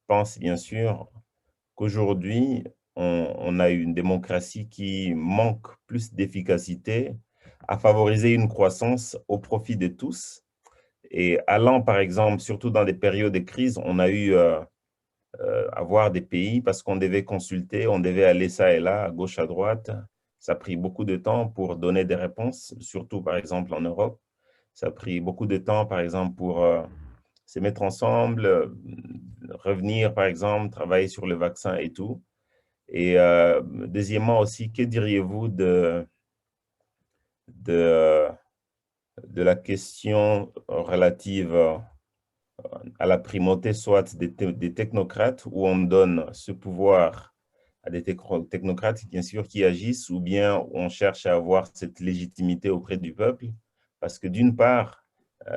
pensent, bien sûr, qu'aujourd'hui, on a une démocratie qui manque plus d'efficacité à favoriser une croissance au profit de tous. Et allant, par exemple, surtout dans des périodes de crise, on a eu avoir des pays parce qu'on devait consulter, on devait aller ça et là, à gauche, à droite. Ça a pris beaucoup de temps pour donner des réponses, surtout par exemple en Europe. Ça a pris beaucoup de temps, par exemple, pour se mettre ensemble, revenir, par exemple, travailler sur le vaccin et tout. Et deuxièmement aussi, que diriez-vous de la question relative à la primauté soit des technocrates, où on donne ce pouvoir à des technocrates, bien sûr, qui agissent, ou bien on cherche à avoir cette légitimité auprès du peuple, parce que d'une part,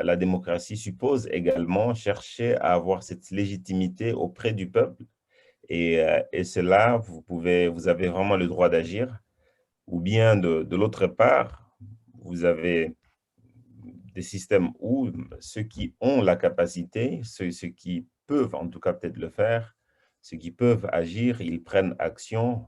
la démocratie suppose également chercher à avoir cette légitimité auprès du peuple, et cela, vous avez vraiment le droit d'agir, ou bien de l'autre part, vous avez des systèmes où ceux qui ont la capacité, ceux qui peuvent en tout cas peut-être le faire, ceux qui peuvent agir, ils prennent action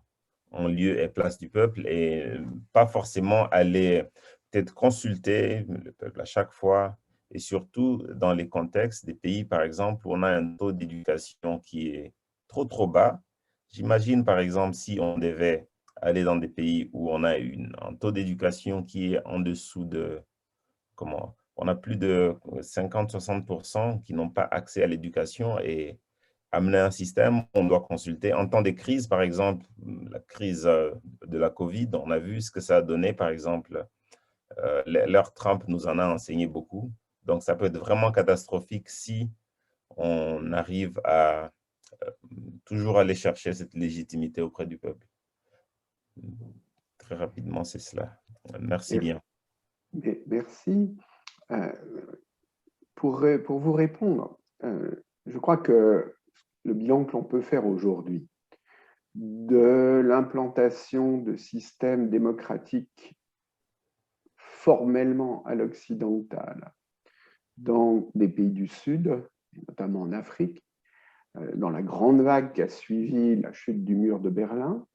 en lieu et place du peuple et pas forcément aller peut-être consulter le peuple à chaque fois et surtout dans les contextes des pays, par exemple, où on a un taux d'éducation qui est trop bas. J'imagine, par exemple, si on devait aller dans des pays où on a un taux d'éducation qui est en dessous de on a plus de 50-60% qui n'ont pas accès à l'éducation et amener un système, on doit consulter. En temps de crise, par exemple, la crise de la Covid, on a vu ce que ça a donné, par exemple, l'ère Trump nous en a enseigné beaucoup. Donc, ça peut être vraiment catastrophique si on arrive à toujours aller chercher cette légitimité auprès du peuple. Très rapidement, c'est cela. Merci bien. Merci. Pour vous répondre, je crois que le bilan que l'on peut faire aujourd'hui de l'implantation de systèmes démocratiques formellement à l'occidental dans des pays du Sud, notamment en Afrique, dans la grande vague qui a suivi la chute du mur de Berlin,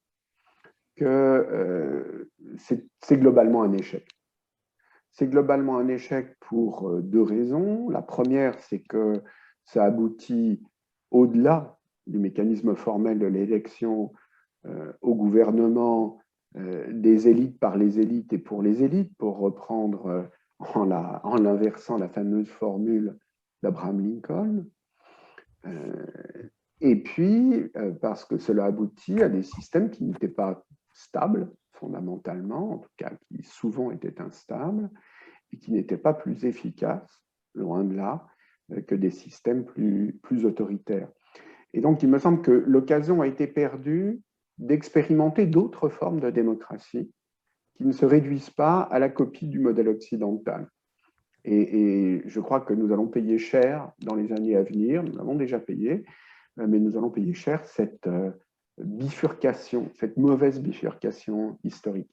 que c'est globalement un échec. C'est globalement un échec pour deux raisons. La première, c'est que ça aboutit au-delà du mécanisme formel de l'élection au gouvernement des élites par les élites et pour les élites, pour reprendre en inversant la fameuse formule d'Abraham Lincoln. Et puis, parce que cela aboutit à des systèmes qui n'étaient pas stables, fondamentalement, en tout cas qui souvent étaient instables, et qui n'étaient pas plus efficaces, loin de là, que des systèmes plus autoritaires. Et donc, il me semble que l'occasion a été perdue d'expérimenter d'autres formes de démocratie qui ne se réduisent pas à la copie du modèle occidental. Et je crois que nous allons payer cher dans les années à venir, nous l'avons déjà payé, mais nous allons payer cher cette bifurcation, cette mauvaise bifurcation historique.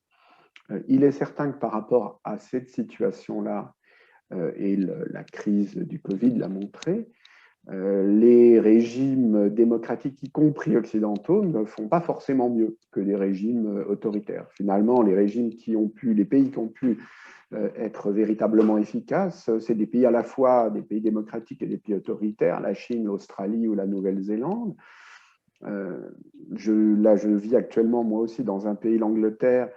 Il est certain que par rapport à cette situation-là, et la crise du Covid l'a montré, les régimes démocratiques, y compris occidentaux, ne font pas forcément mieux que les régimes autoritaires. Finalement, les pays qui ont pu être véritablement efficaces, c'est des pays à la fois des pays démocratiques et des pays autoritaires, la Chine, l'Australie ou la Nouvelle-Zélande. Je vis actuellement, moi aussi, dans un pays, l'Angleterre,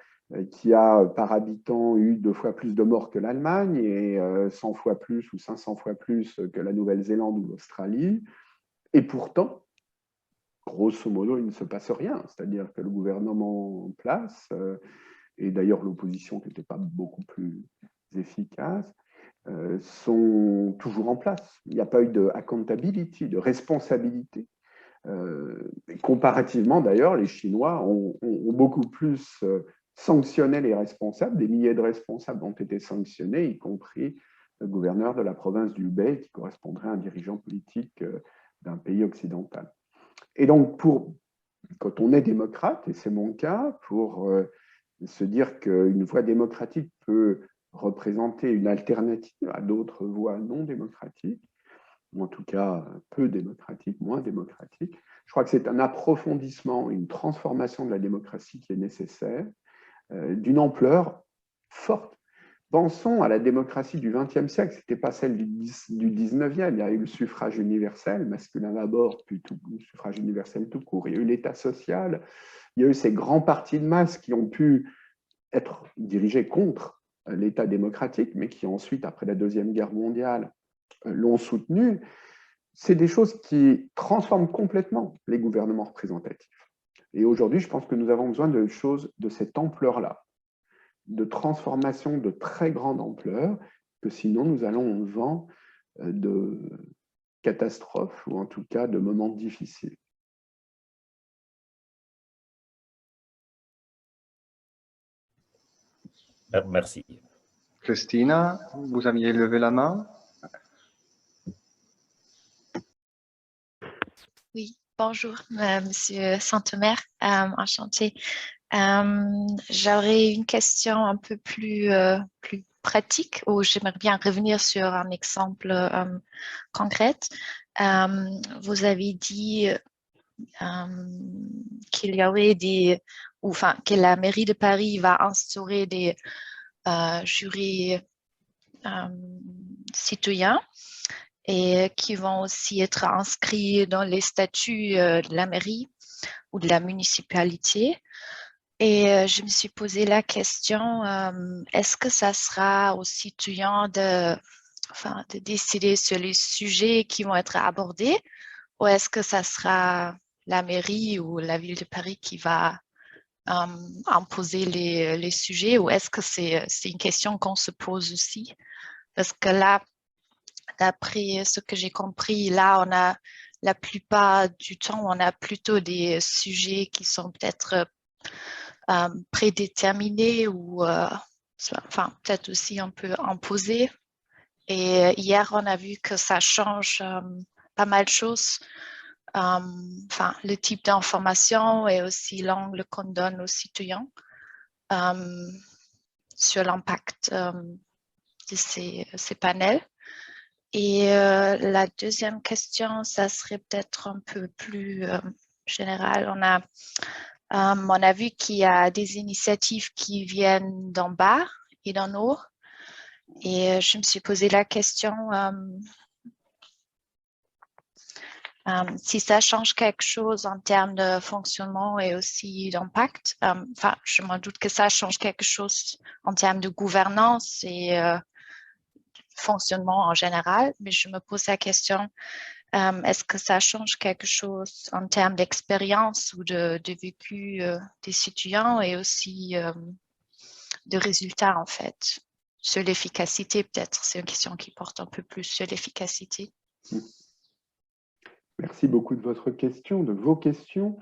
qui a par habitant eu 2 fois plus de morts que l'Allemagne et 100 fois plus ou 500 fois plus que la Nouvelle-Zélande ou l'Australie. Et pourtant, grosso modo, il ne se passe rien. C'est-à-dire que le gouvernement en place, et d'ailleurs l'opposition qui n'était pas beaucoup plus efficace, sont toujours en place. Il n'y a pas eu de accountability, de responsabilité. Comparativement, d'ailleurs, les Chinois ont beaucoup plus sanctionné les responsables. Des milliers de responsables ont été sanctionnés, y compris le gouverneur de la province du Hubei, qui correspondrait à un dirigeant politique d'un pays occidental. Et donc, quand on est démocrate, et c'est mon cas, pour se dire qu'une voie démocratique peut représenter une alternative à d'autres voies non démocratiques, ou en tout cas peu démocratiques, moins démocratiques, je crois que c'est un approfondissement, une transformation de la démocratie qui est nécessaire, d'une ampleur forte. Pensons à la démocratie du XXe siècle, ce n'était pas celle du XIXe. Il y a eu le suffrage universel, masculin d'abord, puis le suffrage universel tout court. Il y a eu l'État social, il y a eu ces grands partis de masse qui ont pu être dirigés contre l'État démocratique, mais qui ensuite, après la Deuxième Guerre mondiale, l'ont soutenu. C'est des choses qui transforment complètement les gouvernements représentatifs. Et aujourd'hui, je pense que nous avons besoin de choses de cette ampleur-là, de transformations de très grande ampleur, que sinon nous allons au vent de catastrophes ou en tout cas de moments difficiles. Merci. Christina, vous aviez levé la main. Oui, bonjour, Monsieur Saint-Omer, enchanté. J'aurais une question un peu plus pratique, où j'aimerais bien revenir sur un exemple concret. Vous avez dit qu'il y aurait que la mairie de Paris va instaurer des jurys citoyens et qui vont aussi être inscrits dans les statuts de la mairie ou de la municipalité. Et je me suis posé la question, est-ce que ça sera aux citoyens de décider sur les sujets qui vont être abordés, ou est-ce que ça sera la mairie ou la ville de Paris qui va imposer les sujets, ou est-ce que c'est une question qu'on se pose aussi? Parce que là, d'après ce que j'ai compris, là, on a la plupart du temps, on a plutôt des sujets qui sont peut-être prédéterminés ou peut-être aussi un peu imposés. Et hier, on a vu que ça change pas mal de choses. Le type d'information et aussi l'angle qu'on donne aux citoyens sur l'impact de ces panels. Et la deuxième question, ça serait peut-être un peu plus général. On a vu qu'il y a des initiatives qui viennent d'en bas et d'en haut. Et je me suis posé la question si ça change quelque chose en termes de fonctionnement et aussi d'impact. Je m'en doute que ça change quelque chose en termes de gouvernance et fonctionnement en général, mais je me pose la question, est-ce que ça change quelque chose en termes d'expérience ou de vécu des citoyens et aussi de résultats en fait, sur l'efficacité peut-être? C'est une question qui porte un peu plus sur l'efficacité. Merci beaucoup de votre question, de vos questions.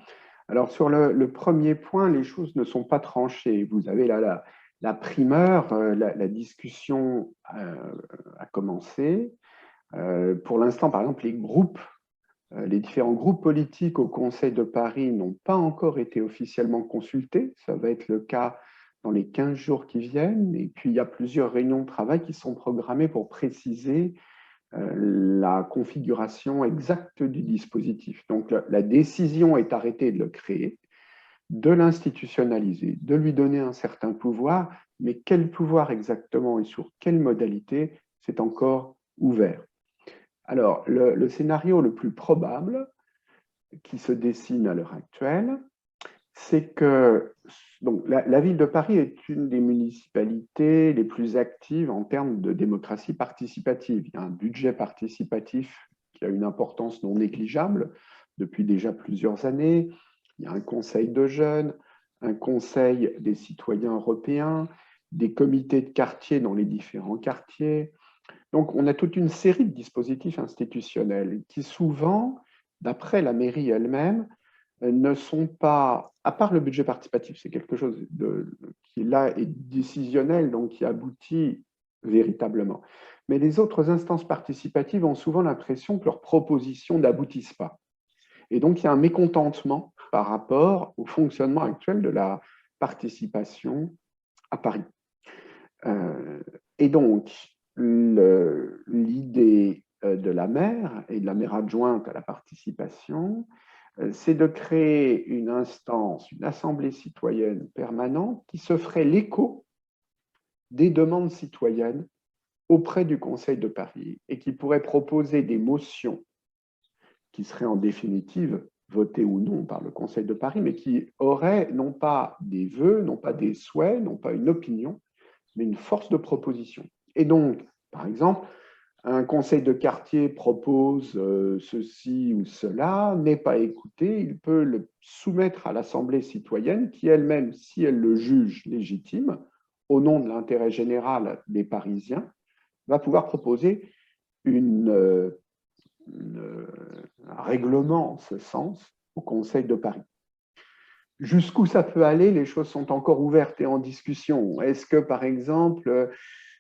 Alors sur le premier point, les choses ne sont pas tranchées. Vous avez là la primeur, la discussion a commencé. Pour l'instant, par exemple, les différents groupes politiques au Conseil de Paris n'ont pas encore été officiellement consultés. Ça va être le cas dans les 15 jours qui viennent. Et puis, il y a plusieurs réunions de travail qui sont programmées pour préciser la configuration exacte du dispositif. Donc, la décision est arrêtée de le créer, de l'institutionnaliser, de lui donner un certain pouvoir, mais quel pouvoir exactement et sur quelle modalité, c'est encore ouvert. Alors, le scénario le plus probable qui se dessine à l'heure actuelle, c'est que la ville de Paris est une des municipalités les plus actives en termes de démocratie participative. Il y a un budget participatif qui a une importance non négligeable depuis déjà plusieurs années. Il y a un conseil de jeunes, un conseil des citoyens européens, des comités de quartier dans les différents quartiers. Donc, on a toute une série de dispositifs institutionnels qui souvent, d'après la mairie elle-même, ne sont pas, à part le budget participatif, c'est quelque chose qui là est décisionnel, donc qui aboutit véritablement. Mais les autres instances participatives ont souvent l'impression que leurs propositions n'aboutissent pas. Et donc, il y a un mécontentement par rapport au fonctionnement actuel de la participation à Paris. Et donc, l'idée de la maire et de la maire adjointe à la participation, c'est de créer une instance, une assemblée citoyenne permanente qui se ferait l'écho des demandes citoyennes auprès du Conseil de Paris et qui pourrait proposer des motions qui seraient en définitive votées ou non par le Conseil de Paris, mais qui auraient non pas des vœux, non pas des souhaits, non pas une opinion, mais une force de proposition. Et donc, par exemple, un conseil de quartier propose ceci ou cela, n'est pas écouté, il peut le soumettre à l'Assemblée citoyenne qui elle-même, si elle le juge légitime, au nom de l'intérêt général des Parisiens, va pouvoir proposer un règlement en ce sens au Conseil de Paris. Jusqu'où ça peut aller, les choses sont encore ouvertes et en discussion. Est-ce que, par exemple,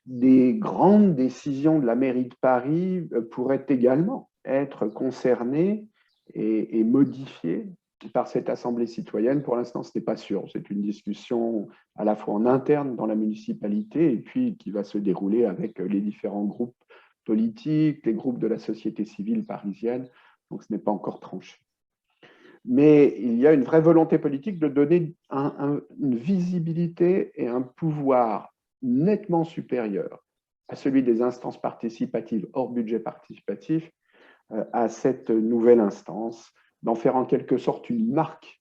des grandes décisions de la mairie de Paris pourraient également être concernées et modifiées par cette assemblée citoyenne? Pour l'instant, ce n'est pas sûr. C'est une discussion à la fois en interne dans la municipalité et puis qui va se dérouler avec les différents groupes politiques, les groupes de la société civile parisienne. Donc, ce n'est pas encore tranché. Mais il y a une vraie volonté politique de donner une visibilité et un pouvoir nettement supérieur à celui des instances participatives hors budget participatif à cette nouvelle instance, d'en faire en quelque sorte une marque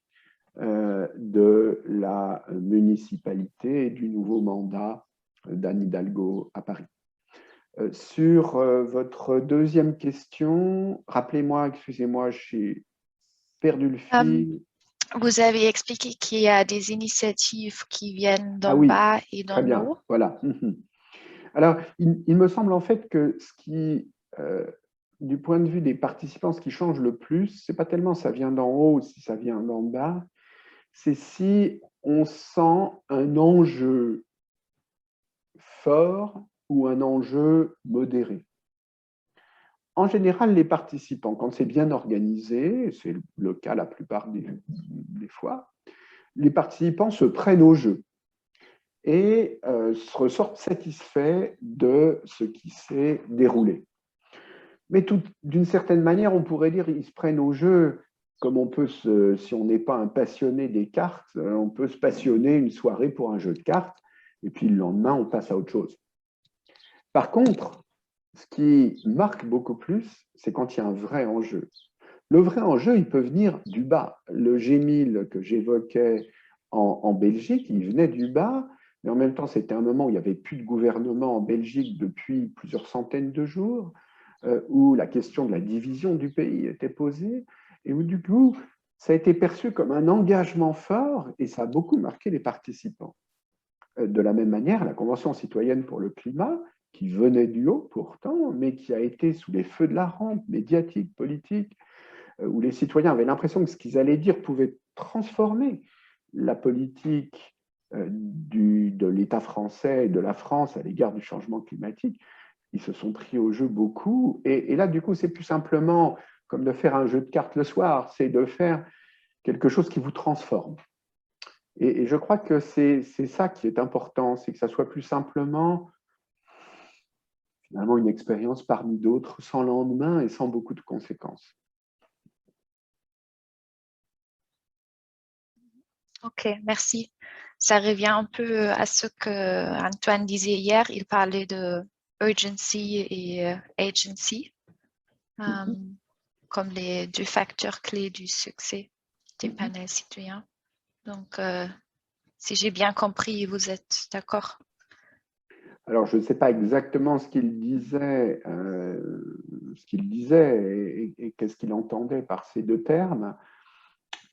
de la municipalité et du nouveau mandat d'Anne Hidalgo à Paris. Sur votre deuxième question, rappelez-moi, excusez-moi, j'ai perdu le fil. Vous avez expliqué qu'il y a des initiatives qui viennent d'en oui, bas et d'en très bien, haut. voilà. Alors, il me semble en fait que ce qui, du point de vue des participants, ce qui change le plus, c'est pas tellement ça vient d'en haut ou si ça vient d'en bas, c'est si on sent un enjeu fort ou un enjeu modéré. En général, les participants, quand c'est bien organisé, c'est le cas la plupart des fois, les participants se prennent au jeu et ressortent satisfaits de ce qui s'est déroulé. Mais d'une certaine manière, on pourrait dire qu'ils se prennent au jeu comme on peut, si on n'est pas un passionné des cartes, on peut se passionner une soirée pour un jeu de cartes, et puis le lendemain, on passe à autre chose. Par contre, ce qui marque beaucoup plus, c'est quand il y a un vrai enjeu. Le vrai enjeu, il peut venir du bas. Le G1000 que j'évoquais en Belgique, il venait du bas, mais en même temps, c'était un moment où il n'y avait plus de gouvernement en Belgique depuis plusieurs centaines de jours, où la question de la division du pays était posée, et où du coup, ça a été perçu comme un engagement fort, et ça a beaucoup marqué les participants. De la même manière, la Convention citoyenne pour le climat, qui venait du haut pourtant, mais qui a été sous les feux de la rampe médiatique, politique, où les citoyens avaient l'impression que ce qu'ils allaient dire pouvait transformer la politique de l'État français et de la France à l'égard du changement climatique. Ils se sont pris au jeu beaucoup. Et là, du coup, c'est plus simplement comme de faire un jeu de cartes le soir, c'est de faire quelque chose qui vous transforme. Et je crois que c'est ça qui est important, c'est que ça soit plus simplement finalement une expérience parmi d'autres, sans lendemain et sans beaucoup de conséquences. Ok, merci. Ça revient un peu à ce que Antoine disait hier. Il parlait de urgency et agency comme les deux facteurs clés du succès des panels citoyens. Donc, si j'ai bien compris, vous êtes d'accord? Alors, je ne sais pas exactement ce qu'il disait, et qu'est-ce qu'il entendait par ces deux termes.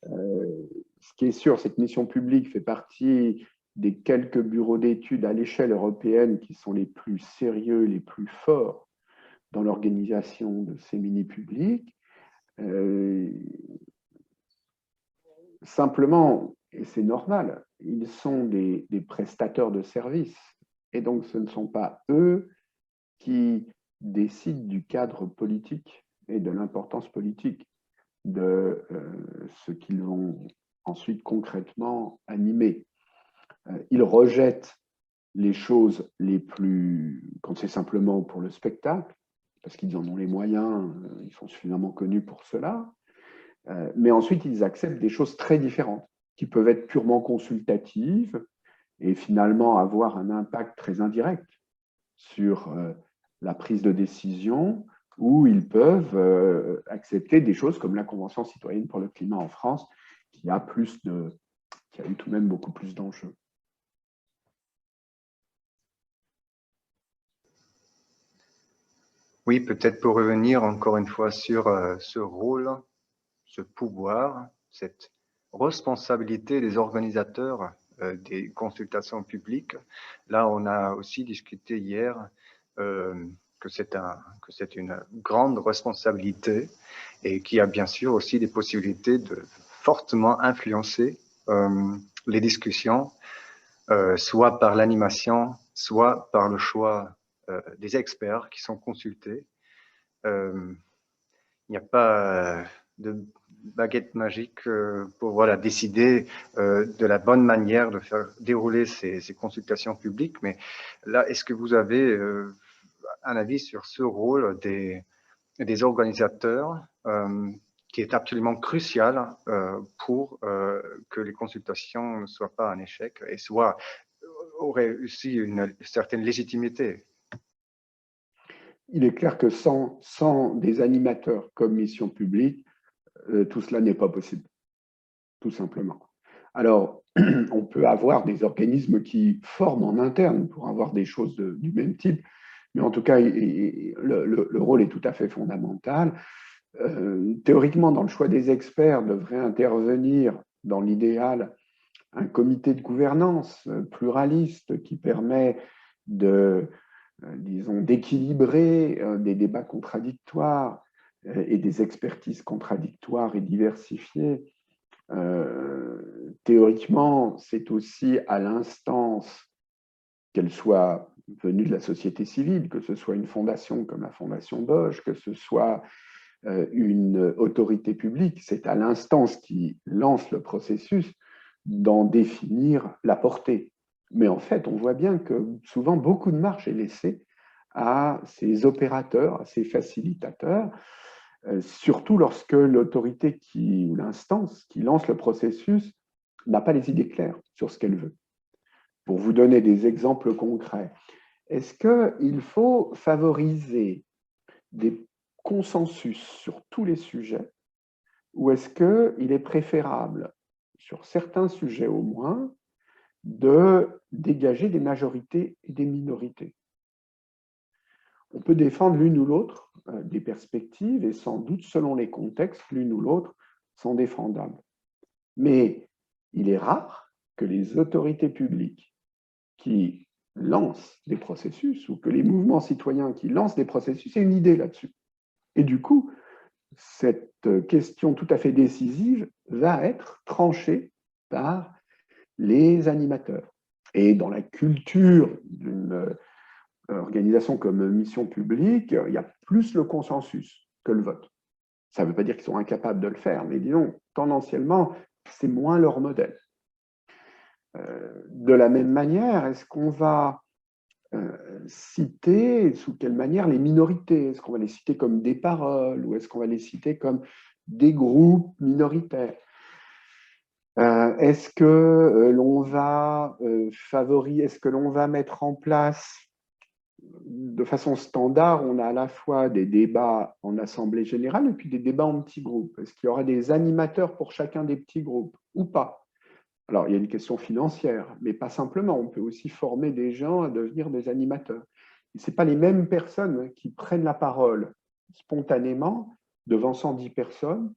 Ce qui est sûr, c'est que Mission Publique fait partie des quelques bureaux d'études à l'échelle européenne qui sont les plus sérieux, les plus forts dans l'organisation de ces mini-publics. Simplement, et c'est normal, ils sont des prestataires de services. Et donc, ce ne sont pas eux qui décident du cadre politique et de l'importance politique de ce qu'ils vont ensuite concrètement animer. Ils rejettent les choses les plus, quand c'est simplement pour le spectacle, parce qu'ils en ont les moyens, ils sont suffisamment connus pour cela, mais ensuite ils acceptent des choses très différentes, qui peuvent être purement consultatives et finalement avoir un impact très indirect sur la prise de décision, où ils peuvent accepter des choses comme la Convention citoyenne pour le climat en France, qui a eu tout de même beaucoup plus d'enjeux. Oui, peut-être pour revenir encore une fois sur ce rôle, ce pouvoir, cette responsabilité des organisateurs des consultations publiques. Là, on a aussi discuté hier que c'est une grande responsabilité et qui a bien sûr aussi des possibilités de fortement influencer les discussions, soit par l'animation, soit par le choix des experts qui sont consultés. Il n'y a pas de baguette magique pour voilà, décider de la bonne manière de faire dérouler ces consultations publiques. Mais là, est-ce que vous avez un avis sur ce rôle des organisateurs qui est absolument crucial pour que les consultations ne soient pas un échec et auraient aussi une certaine légitimité? Il est clair que sans des animateurs comme mission publique, tout cela n'est pas possible, tout simplement. Alors, on peut avoir des organismes qui forment en interne pour avoir des choses du même type, mais en tout cas, le rôle est tout à fait fondamental. Théoriquement, dans le choix des experts, devrait intervenir, dans l'idéal, un comité de gouvernance pluraliste qui permet d'équilibrer des débats contradictoires et des expertises contradictoires et diversifiées. Théoriquement, c'est aussi à l'instance, qu'elle soit venue de la société civile, que ce soit une fondation comme la Fondation Bosch, que ce soit une autorité publique, c'est à l'instance qui lance le processus d'en définir la portée. Mais en fait, on voit bien que souvent beaucoup de marge est laissée à ces opérateurs, à ces facilitateurs, surtout lorsque l'autorité ou l'instance qui lance le processus n'a pas les idées claires sur ce qu'elle veut. Pour vous donner des exemples concrets, est-ce qu'il faut favoriser des consensus sur tous les sujets ou est-ce qu'il est préférable, sur certains sujets au moins, de dégager des majorités et des minorités? On peut défendre l'une ou l'autre des perspectives et sans doute, selon les contextes, l'une ou l'autre sont défendables. Mais il est rare que les autorités publiques qui lancent des processus ou que les mouvements citoyens qui lancent des processus aient une idée là-dessus. Et du coup, cette question tout à fait décisive va être tranchée par les animateurs. Et dans la culture d'une organisation comme Mission Publique, il y a plus le consensus que le vote. Ça ne veut pas dire qu'ils sont incapables de le faire, mais disons, tendanciellement, c'est moins leur modèle. De la même manière, est-ce qu'on va citer, sous quelle manière, les minorités? Est-ce qu'on va les citer comme des paroles ou est-ce qu'on va les citer comme des groupes minoritaires? Est-ce que l'on va est-ce que l'on va mettre en place de façon standard, on a à la fois des débats en assemblée générale et puis des débats en petits groupes? Est-ce qu'il y aura des animateurs pour chacun des petits groupes ou pas? Alors, il y a une question financière, mais pas simplement. On peut aussi former des gens à devenir des animateurs. Ce n'est pas les mêmes personnes qui prennent la parole spontanément devant 110 personnes,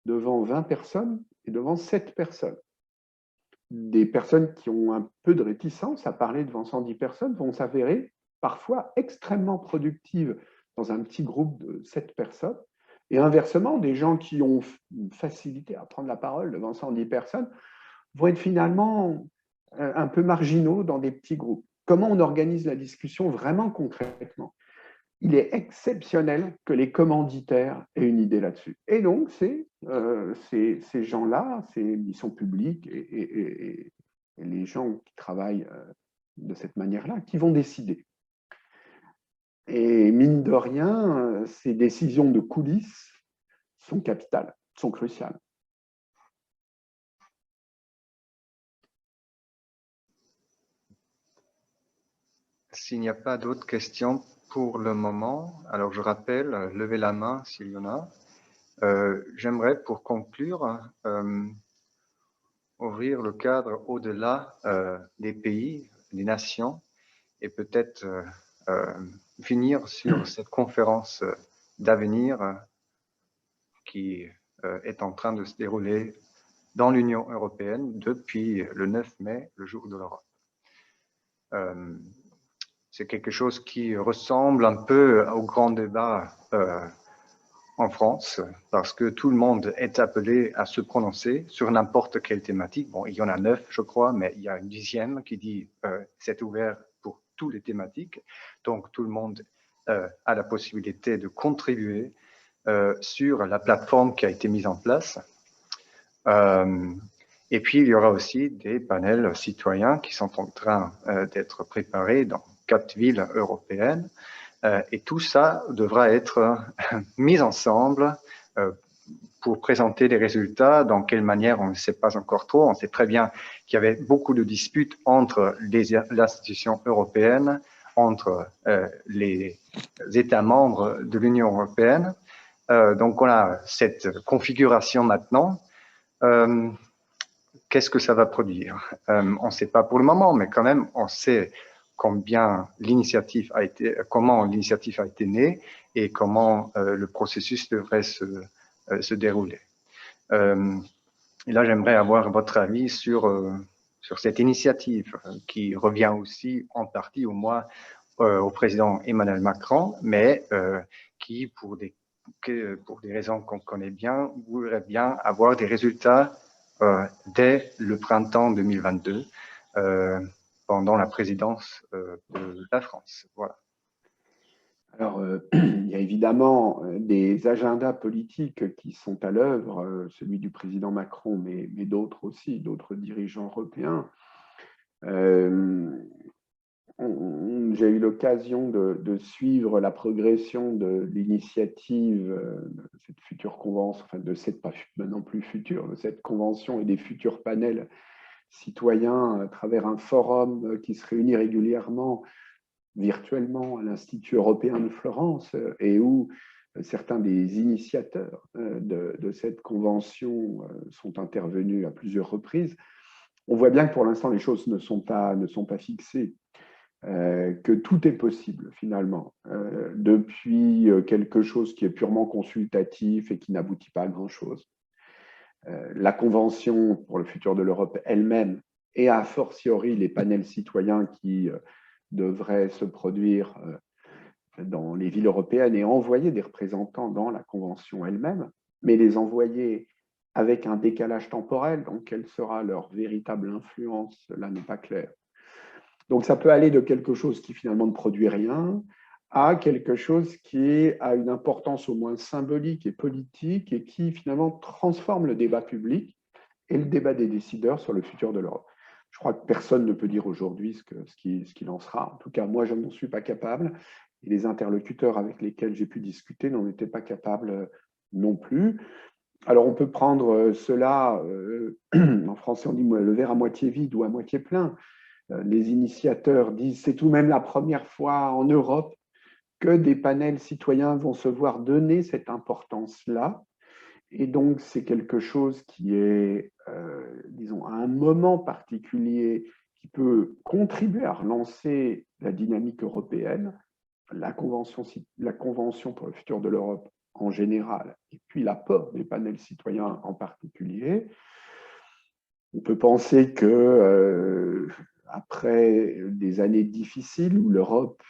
devant 20 personnes et devant 7 personnes. Des personnes qui ont un peu de réticence à parler devant 110 personnes vont s'avérer parfois extrêmement productives dans un petit groupe de 7 personnes. Et inversement, des gens qui ont une facilité à prendre la parole devant 110 personnes vont être finalement un peu marginaux dans des petits groupes. Comment on organise la discussion vraiment concrètement? Il est exceptionnel que les commanditaires aient une idée là-dessus. Et donc, c'est ces gens-là, ces missions publiques et les gens qui travaillent de cette manière-là qui vont décider. Et mine de rien, ces décisions de coulisses sont capitales, sont cruciales. s'il n'y a pas d'autres questions pour le moment, alors je rappelle, levez la main s'il y en a. J'aimerais, pour conclure, ouvrir le cadre au-delà des pays, des nations, et peut-être finir sur cette conférence d'avenir qui est en train de se dérouler dans l'Union européenne depuis le 9 mai, le jour de l'Europe. C'est quelque chose qui ressemble un peu au grand débat en France, parce que tout le monde est appelé à se prononcer sur n'importe quelle thématique. Bon, il y en a 9, je crois, mais il y a une 10e qui dit c'est ouvert pour toutes les thématiques. Donc, tout le monde a la possibilité de contribuer sur la plateforme qui a été mise en place. Et puis, il y aura aussi des panels citoyens qui sont en train d'être préparés dans 4 villes européennes. Et tout ça devra être mis ensemble pour présenter des résultats. Dans quelle manière, on ne sait pas encore trop. On sait très bien qu'il y avait beaucoup de disputes entre les institutions européennes, entre les États membres de l'Union européenne. Donc, on a cette configuration maintenant. Qu'est-ce que ça va produire? On ne sait pas pour le moment, mais quand même, on sait comment l'initiative a été née et comment le processus devrait se dérouler. Et là, j'aimerais avoir votre avis sur cette initiative qui revient aussi en partie au président Emmanuel Macron, mais qui, pour des raisons qu'on connaît bien, voudrait bien avoir des résultats dès le printemps 2022, pendant la présidence de la France. Voilà. Alors, il y a évidemment des agendas politiques qui sont à l'œuvre, celui du président Macron, mais d'autres aussi, d'autres dirigeants européens. J'ai eu l'occasion de suivre la progression de l'initiative de cette future convention, enfin de cette, pas non plus future, de cette convention et des futurs panels citoyens à travers un forum qui se réunit régulièrement virtuellement à l'Institut européen de Florence et où certains des initiateurs de cette convention sont intervenus à plusieurs reprises. On voit bien que pour l'instant, les choses ne sont pas fixées, que tout est possible finalement, depuis quelque chose qui est purement consultatif et qui n'aboutit pas à grand-chose. La Convention pour le futur de l'Europe elle-même et a fortiori les panels citoyens qui devraient se produire dans les villes européennes et envoyer des représentants dans la Convention elle-même, mais les envoyer avec un décalage temporel, donc quelle sera leur véritable influence, là n'est pas clair. Donc ça peut aller de quelque chose qui finalement ne produit rien à quelque chose qui a une importance au moins symbolique et politique et qui finalement transforme le débat public et le débat des décideurs sur le futur de l'Europe. Je crois que personne ne peut dire aujourd'hui ce qu'il en sera. En tout cas, moi, je n'en suis pas capable. Et les interlocuteurs avec lesquels j'ai pu discuter n'en étaient pas capables non plus. Alors, on peut prendre cela, en français, on dit le verre à moitié vide ou à moitié plein. Les initiateurs disent c'est tout de même la première fois en Europe que des panels citoyens vont se voir donner cette importance-là. Et donc, c'est quelque chose qui est, disons, à un moment particulier qui peut contribuer à relancer la dynamique européenne, la convention pour le futur de l'Europe en général, et puis l'apport des panels citoyens en particulier. On peut penser que après des années difficiles où l'Europe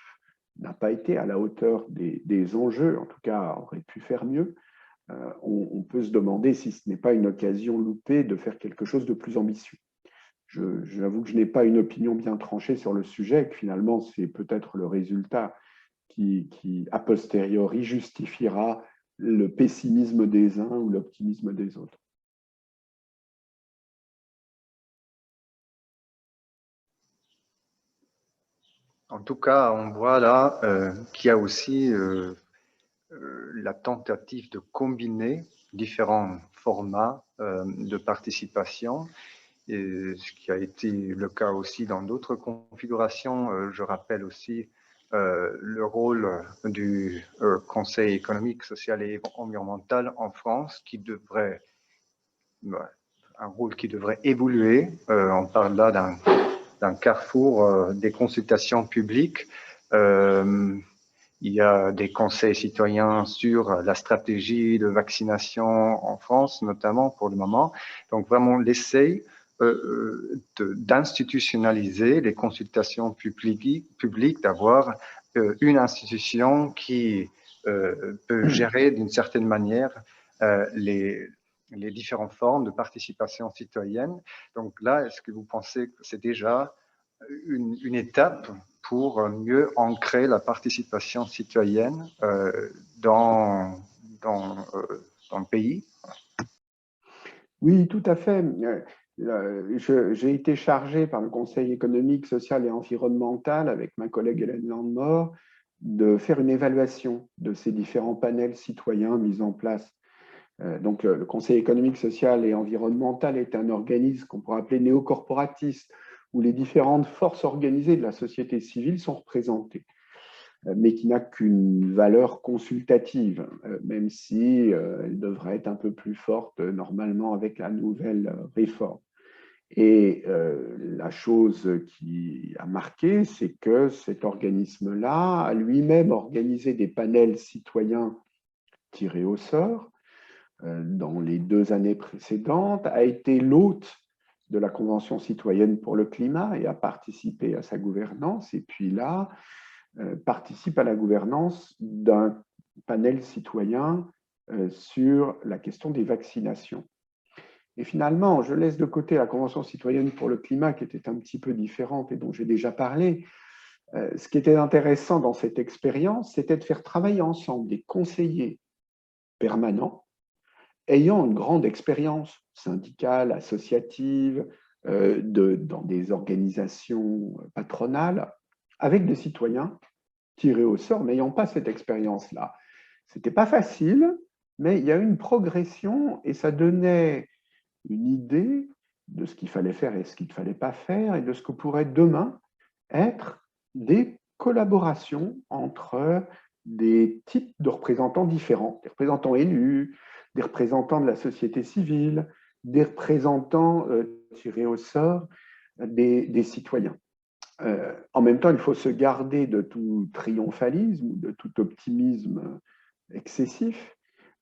n'a pas été à la hauteur des enjeux, en tout cas aurait pu faire mieux, on peut se demander si ce n'est pas une occasion loupée de faire quelque chose de plus ambitieux. J'avoue que je n'ai pas une opinion bien tranchée sur le sujet, que finalement c'est peut-être le résultat qui, a posteriori, justifiera le pessimisme des uns ou l'optimisme des autres. En tout cas, on voit là qu'il y a aussi la tentative de combiner différents formats de participation. ce qui a été le cas aussi dans d'autres configurations. Je rappelle aussi le rôle du Conseil économique, social et environnemental en France, qui devrait, un rôle qui devrait évoluer. On parle là d'un carrefour des consultations publiques. Il y a des conseils citoyens sur la stratégie de vaccination en France, notamment pour le moment. Donc vraiment l'essai d'institutionnaliser les consultations publiques, d'avoir une institution qui peut gérer d'une certaine manière les différentes formes de participation citoyenne. Donc là, est-ce que vous pensez que c'est déjà une étape pour mieux ancrer la participation citoyenne dans le pays? Oui, tout à fait. J'ai été chargé par le Conseil économique, social et environnemental, avec ma collègue Hélène Landemort, de faire une évaluation de ces différents panels citoyens mis en place. Donc, le Conseil économique, social et environnemental est un organisme qu'on pourrait appeler néocorporatiste, où les différentes forces organisées de la société civile sont représentées, mais qui n'a qu'une valeur consultative, même si elle devrait être un peu plus forte normalement avec la nouvelle réforme. Et la chose qui a marqué, c'est que cet organisme-là a lui-même organisé des panels citoyens tirés au sort dans les 2 années précédentes, a été l'hôte de la Convention citoyenne pour le climat et a participé à sa gouvernance. Et puis là, participe à la gouvernance d'un panel citoyen sur la question des vaccinations. Et finalement, je laisse de côté la Convention citoyenne pour le climat, qui était un petit peu différente et dont j'ai déjà parlé. Ce qui était intéressant dans cette expérience, c'était de faire travailler ensemble des conseillers permanents ayant une grande expérience syndicale, associative, dans des organisations patronales, avec des citoyens tirés au sort, n'ayant pas cette expérience-là. Ce n'était pas facile, mais il y a eu une progression et ça donnait une idée de ce qu'il fallait faire et ce qu'il ne fallait pas faire et de ce que pourrait demain être des collaborations entre des types de représentants différents, des représentants élus, des représentants de la société civile, des représentants tirés au sort, des citoyens. En même temps, il faut se garder de tout triomphalisme ou de tout optimisme excessif.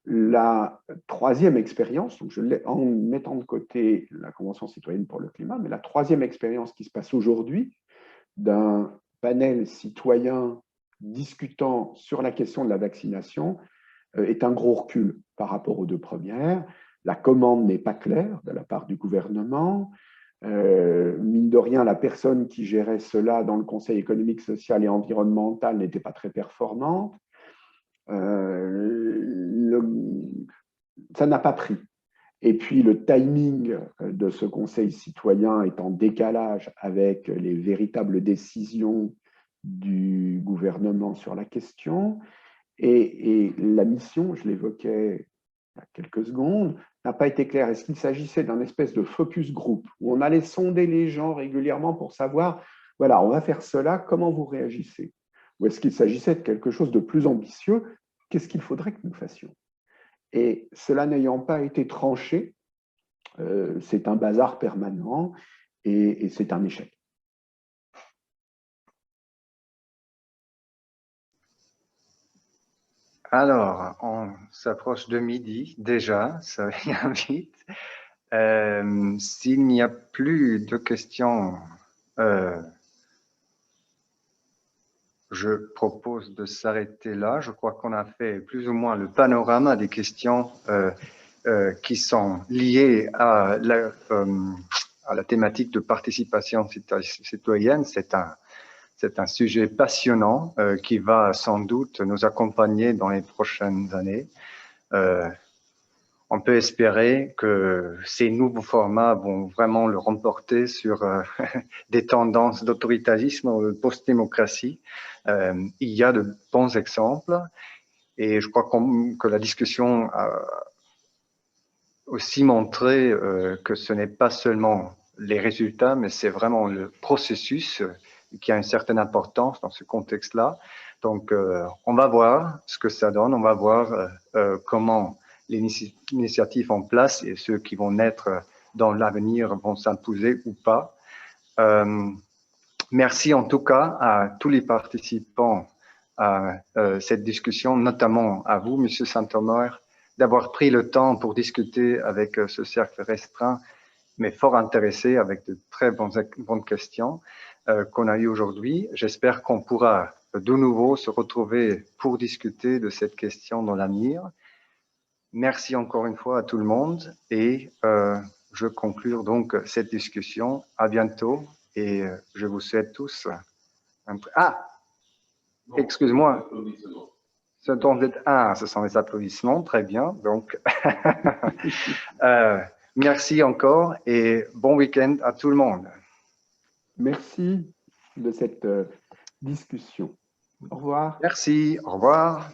La troisième expérience, donc en mettant de côté la Convention citoyenne pour le climat, mais la troisième expérience qui se passe aujourd'hui, d'un panel citoyen discutant sur la question de la vaccination, est un gros recul par rapport aux 2 premières. La commande n'est pas claire de la part du gouvernement. Mine de rien, la personne qui gérait cela dans le Conseil économique, social et environnemental n'était pas très performante. Ça n'a pas pris. Et puis le timing de ce Conseil citoyen est en décalage avec les véritables décisions du gouvernement sur la question. Et la mission, je l'évoquais il y a quelques secondes, n'a pas été claire. Est-ce qu'il s'agissait d'un espèce de focus group où on allait sonder les gens régulièrement pour savoir, voilà, on va faire cela, comment vous réagissez? Ou est-ce qu'il s'agissait de quelque chose de plus ambitieux? Qu'est-ce qu'il faudrait que nous fassions? Et cela n'ayant pas été tranché, c'est un bazar permanent et c'est un échec. Alors, on s'approche de midi déjà, ça vient vite. S'il n'y a plus de questions, je propose de s'arrêter là. Je crois qu'on a fait plus ou moins le panorama des questions qui sont liées à la thématique de participation citoyenne. C'est un sujet passionnant qui va sans doute nous accompagner dans les prochaines années. On peut espérer que ces nouveaux formats vont vraiment le remporter sur des tendances d'autoritarisme ou de post-démocratie. Il y a de bons exemples et je crois que la discussion a aussi montré que ce n'est pas seulement les résultats, mais c'est vraiment le processus qui a une certaine importance dans ce contexte-là. Donc, on va voir ce que ça donne, on va voir comment les initiatives en place et ceux qui vont naître dans l'avenir vont s'imposer ou pas. Merci en tout cas à tous les participants à cette discussion, notamment à vous, Monsieur Saint-Omer, d'avoir pris le temps pour discuter avec ce cercle restreint, mais fort intéressé, avec de très bonnes questions qu'on a eues aujourd'hui. J'espère qu'on pourra de nouveau se retrouver pour discuter de cette question dans l'avenir. Merci encore une fois à tout le monde et je conclure donc cette discussion. À bientôt et je vous souhaite tous un... Ah, excuse-moi. Ce sont les applaudissements, très bien. Donc, merci encore et bon week-end à tout le monde. Merci de cette discussion. Au revoir. Merci, au revoir.